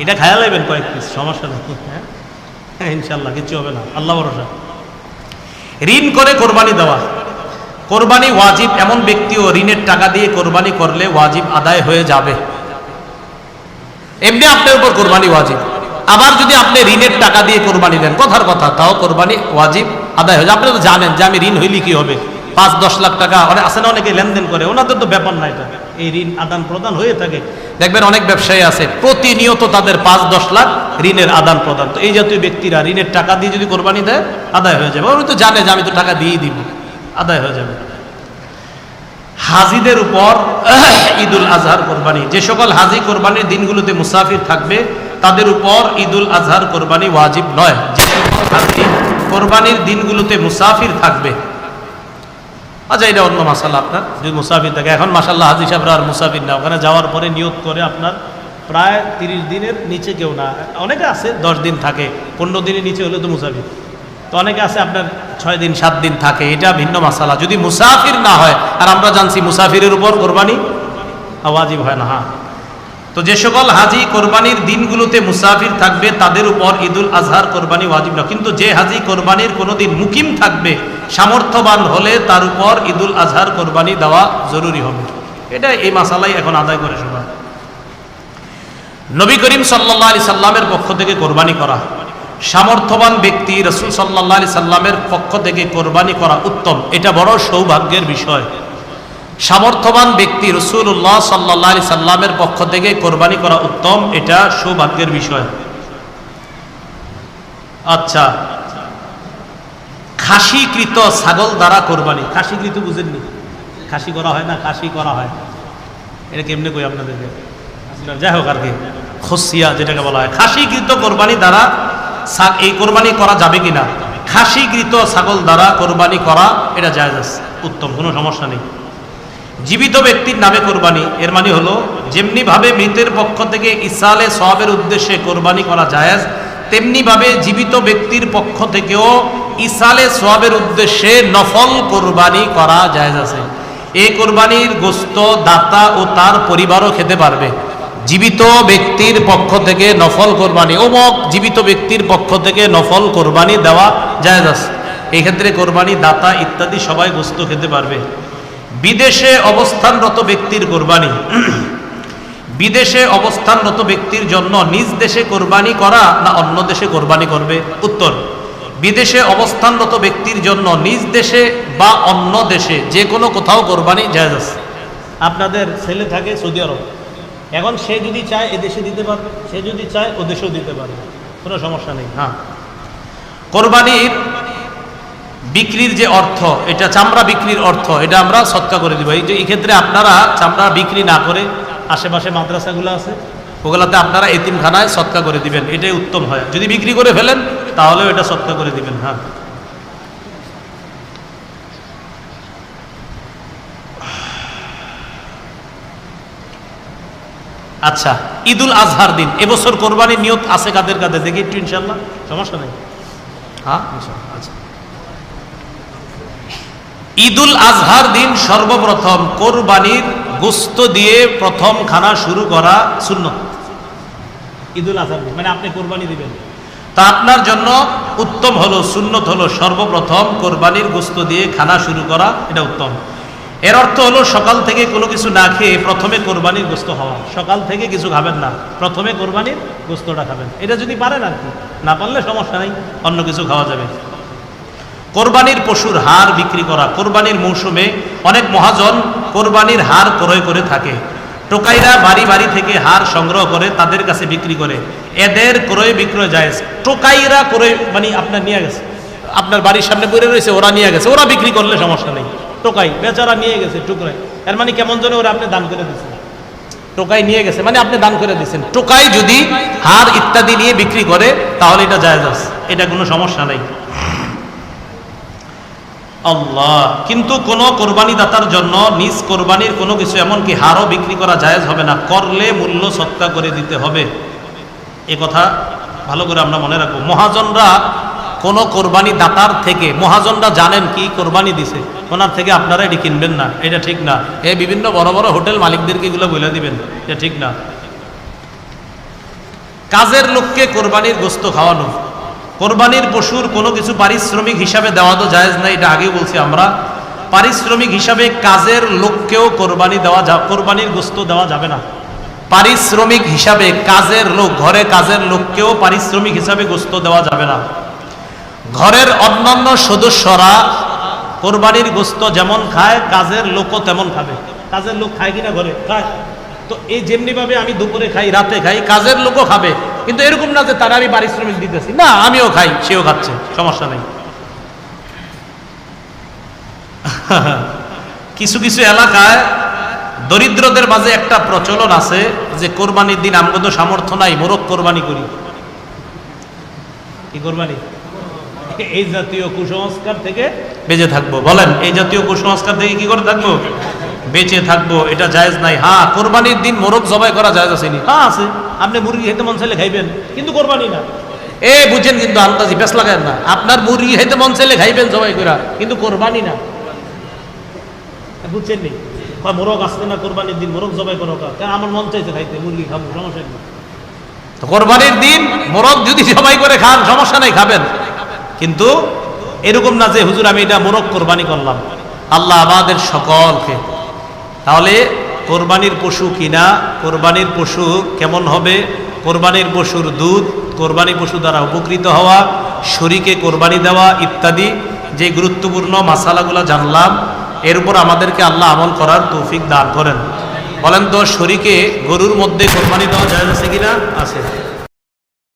এটা খায়া লাইবেন কয়েক পিস, সমস্যা নেই। হ্যাঁ, ইনশাআল্লাহ কিছু হবে না, আল্লাহ ভরসা। ঋণ করে কোরবানি দেওয়া, কোরবানি ওয়াজিব এমন ব্যক্তিও ঋণের টাকা দিয়ে কোরবানি করলে ওয়াজিব আদায় হয়ে যাবে। এমনি আপনার উপর কোরবানি ওয়াজিব, আবার যদি আপনি ঋণের টাকা দিয়ে কোরবানি দেন, কথার কথা, তাও কোরবানি ওয়াজিব আদায় হয়ে যাবে। আপনি তো জানেন যে আমি ঋণ হইলে কি হবে, 5-10 লাখ টাকা আছে না, অনেকে লেনদেন করে, ওনাদের তো ব্যাপার না এটা, এই ঋণ আদান প্রদান হয়ে থাকে। দেখবেন অনেক ব্যবসায়ী আছে প্রতিনিয়ত তাদের 5-10 লাখ ঋণের আদান প্রদান। তো এই জাতীয় ব্যক্তিরা ঋণের টাকা দিয়ে যদি কোরবানি দেয়, আদায় হয়ে যাবে। উনি তো জানে যে আমি তো টাকা দিয়েই দিব, আদায় হয়ে যাবে। হাজিদের উপর ঈদুল আজহার কোরবানি, যে সকল হাজি কোরবানির দিনগুলোতে মুসাফির থাকবে তাদের উপর ঈদুল আজহার কোরবানি ওয়াজিব নয়। যে সকল হাজি কোরবানির দিনগুলোতে মুসাফির থাকবে, আচ্ছা এটা অন্য মাসালা, আপনার যদি মুসাফির থাকে, এখন মাশাআল্লাহ হাজি সাহেবরা আর মুসাফির না, ওখানে যাওয়ার পরে নিয়ত করে আপনার প্রায় 30 দিনের নিচে কেউ না, অনেকে আছে 10 দিন থাকে, 15 দিনের নিচে হলে তো মুসাফির, তো অনেকে আছে আপনার 6 দিন 7 দিন থাকে, এটা ভিন্ন মাসালা। যদি মুসাফির না হয়, আর আমরা জানছি মুসাফিরের উপর কোরবানি ওয়াজিব হয় না। হ্যাঁ, তো যে সকল হাজি কোরবানির দিনগুলোতে মুসাফির থাকবে তাদের উপর ঈদুল আজহার কোরবানি ওয়াজিব না। কিন্তু যে হাজি কোরবানির কোনো দিন মুকিম থাকবে, সামর্থ্যবান হলে তার উপর ঈদুল আজহার কোরবানি দেওয়া জরুরি হবে। এটা এই মাসালাই এখন আদায় করে সবাই। নবী করিম সাল্লাল্লাহু আলাইহি সাল্লামের পক্ষ থেকে কোরবানি করা, সামর্থ্যবান ব্যক্তি রাসূল সাল্লাল্লাহু আলাইহি সাল্লামের পক্ষ থেকে কোরবানি করা উত্তম, এটা বড় সৌভাগ্যের বিষয়। সামর্থ্যবান ব্যক্তি রাসূলুল্লাহ সাল্লাল্লাহু আলাইহি সাল্লামের পক্ষ থেকে কোরবানি করা উত্তম, এটা সৌভাগ্যের বিষয়। আচ্ছা, খাসিকৃত ছাগল দ্বারা কোরবানি, খাসিকৃত বুঝেননি? খাসি করা হয় না, খাসি করা হয়, এটা কেমনে কই আপনাদেরকে, যাই হোক আর কি, খসিয়া যেটাকে বলা হয়, খাসিকৃত কোরবানি দ্বারা এই কোরবানি করা যাবে কিনা? খাসিকৃত ছাগল দ্বারা কোরবানি করা এটা জায়েজ আছে, উত্তম, কোনো সমস্যা নেই। জীবিত ব্যক্তির নামে কোরবানি, এর মানে হলো যেমনি ভাবে মৃতের পক্ষ থেকে ইসালে সওয়াবের উদ্দেশ্যে কোরবানি করা জায়েজ, তেমনি ভাবে জীবিত ব্যক্তির পক্ষ থেকেও ইসালে সওয়াবের উদ্দেশ্যে নফল কোরবানি করা জায়েজ আছে। এই কোরবানির গোশত দাতা ও তার পরিবারও খেতে পারবে। জীবিত ব্যক্তির পক্ষ থেকে নফল কোরবানি, অমুক জীবিত ব্যক্তির পক্ষ থেকে নফল কোরবানি দেওয়া জায়েজ আছে। এই ক্ষেত্রে কোরবানি দাতা ইত্যাদি সবাই গোশত খেতে পারবে। বিদেশে অবস্থানরত ব্যক্তির কোরবানি, বিদেশে অবস্থানরত ব্যক্তির জন্য নিজ দেশে কোরবানি করা না অন্য দেশে কোরবানি করবে? উত্তর, বিদেশে অবস্থানরত ব্যক্তির জন্য নিজ দেশে বা অন্য দেশে যে কোনো কোথাও কোরবানি জায়েজ আছে। আপনাদের ছেলে থাকে সৌদি আরব, এখন সে যদি চায় এদেশে দিতে পারবে, সে যদি চায় ও দেশেও দিতে পারবে, কোনো সমস্যা নেই। হ্যাঁ, কোরবানির বিক্রির যে অর্থ, এটা চামড়া বিক্রির অর্থ, এটা আমরা সৎকা করে দিব। এই ক্ষেত্রে আপনারা চামড়া বিক্রি না করে আশেপাশে মাদ্রাসাগুলো আছে ওগুলাতে আপনারা এতিমখানায় সৎকা করে দিবেন, এটাই উত্তম হয়। যদি বিক্রি করে ফেলেন তাহলেও এটা সৎকা করে দিবেন। হ্যাঁ, আচ্ছা, ঈদুল আজহার দিন এবছর কোরবানির নিয়ত আছে কাদের কাদের? দেখি একটু, ইনশাল্লাহ, সমস্যা নেই। হ্যাঁ, আচ্ছা, ঈদুল আজহার দিন সর্বপ্রথম কোরবানির গোশত দিয়ে প্রথম খানা শুরু করা সুন্নত। ঈদুল আজহার দিন মানে আপনি কোরবানি দিবেন, তা আপনার জন্য উত্তম হলো, সুন্নত হলো সর্বপ্রথম কোরবানির গোশত দিয়ে খানা শুরু করা, এটা উত্তম। এর অর্থ হলো সকাল থেকে কোনো কিছু না খেয়ে প্রথমে কোরবানির গোশত খাওয়া। সকাল থেকে কিছু খাবেন না, প্রথমে কোরবানির গোশতটা খাবেন। এটা যদি পারেন আর কি, না পারলে সমস্যা নেই, অন্য কিছু খাওয়া যাবে। কোরবানির পশুর হাড় বিক্রি করা। কোরবানির মৌসুমে অনেক মহাজন কোরবানির হাড় ক্রয় করে থাকে। টোকাইরা বাড়ি বাড়ি থেকে হাড় সংগ্রহ করে তাদের কাছে বিক্রি করে। এদের ক্রয় বিক্রয় জায়েজ। টোকাইরা ক্রয় মানে আপনার নিয়ে গেছে, আপনার বাড়ির সামনে পড়ে রয়েছে, ওরা নিয়ে গেছে, ওরা বিক্রি করলে সমস্যা নেই। টোকাই বেচারা নিয়ে গেছে টুকরায়, এর মানে কেমন জন্য ওরা আপনি দান করে দিচ্ছেন। টোকাই নিয়ে গেছে মানে আপনি দান করে দিচ্ছেন। টোকাই যদি হাড় ইত্যাদি নিয়ে বিক্রি করে তাহলে এটা জায়েজ আছে, এটা কোনো সমস্যা নেই। আল্লাহ, কিন্তু কোন কোরবানি দাতার জন্য নিজ কোরবানির কোনো কিছু এমনকি হাড়ও বিক্রি করা জায়েজ হবে না, করলে মূল্য সৎকা করে দিতে হবে। এ কথা ভালো করে আমরা মনে রাখবো। মহাজনরা কোন কোরবানি দাতার থেকে, মহাজনরা জানেন কি কোরবানি দিছে, ওনার থেকে আপনারা এটি কিনবেন না, এটা ঠিক না। এই বিভিন্ন বড় বড় হোটেল মালিকদেরকে এগুলো বলে দিবেন, এটা ঠিক না। কাজের লোককে কোরবানির গোশত খাওয়ানো। কোরবানির পশুর কোনো কিছু পারিশ্রমিক হিসাবে দেওয়া তো জায়েজ নাই, এটা আগেই বলছি আমরা। পারিশ্রমিক হিসাবে কাজের লোককেও কোরবানি দেওয়া, কোরবানির গোশত দেওয়া যাবে না। পারিশ্রমিক হিসাবে কাজের লোক, ঘরে কাজের লোককেও পারিশ্রমিক হিসাবে গোশত দেওয়া যাবে না। ঘরের অন্যান্য সদস্যরা কোরবানির গোশত যেমন খায় কাজের লোকও তেমন খাবে। কাজের লোক খায় কিনা? ঘরে খায়। তো এই যেমনি ভাবে আমি দুপুরে খাই, রাতে খাই, কাজের লোকও খাবে, কিন্তু এরকম না যে তারা আমি পারিশ্রমিক দিতেছি, না, আমিও খাই, সেও খাচ্ছে, সমস্যা নেই। কিছু কিছু এলাকায় দরিদ্রদের মাঝে একটা প্রচলন আছে যে কোরবানির দিন আমগো তো সামর্থ্য নাই, মোরগ কোরবানি করি। কি কোরবানি? এই জাতীয় কুসংস্কার থেকে বেঁচে থাকবো। বলেন, এই জাতীয় কুসংস্কার থেকে কি করে থাকবো? বেঁচে থাকবো, এটা জায়েজ নাই। হ্যাঁ, কোরবানির দিন মোরগ জবাই করা জায়েজ আছে নি? হ্যাঁ আছে। আপনি মুরগি খেতে মন চাইলে খাইবেন, কিন্তু কোরবানি না। এ বুঝেন, কিন্তু আন্দাজি পেছ লাগায় না। আপনার মুরগি খেতে মন চাইলে খাইবেন জবাই করা, কিন্তু কোরবানি না। বুঝছেন নি? মোরগ আসছে না কোরবানির দিন, মোরগ জবাই করো, আমার মন চাইছে খাইতে, মুরগি খাবো, সমস্যা নেই। তো কোরবানির দিন মোরগ যদি জবাই করে খান সমস্যা নাই, খাবেন, কিন্তু এরকম না যে হুজুর আমি এটা মোরগ কোরবানি করলাম। আল্লাহ আমাদের সকলকে, তাহলে কোরবানির পশু কিনা, কোরবানির পশু কেমন হবে, কোরবানির পশুর দুধ, কোরবানি পশু দ্বারা উপকৃত হওয়া, শরীকে কোরবানি দেওয়া ইত্যাদি যে গুরুত্বপূর্ণ মাসালাগুলো জানলাম, এর উপর আমাদেরকে আল্লাহ আমল করার তৌফিক দান করেন। বলেন তো, শরীকে গরুর মধ্যে কোরবানি দেওয়া জায়েজ আছে কিনা? আছে।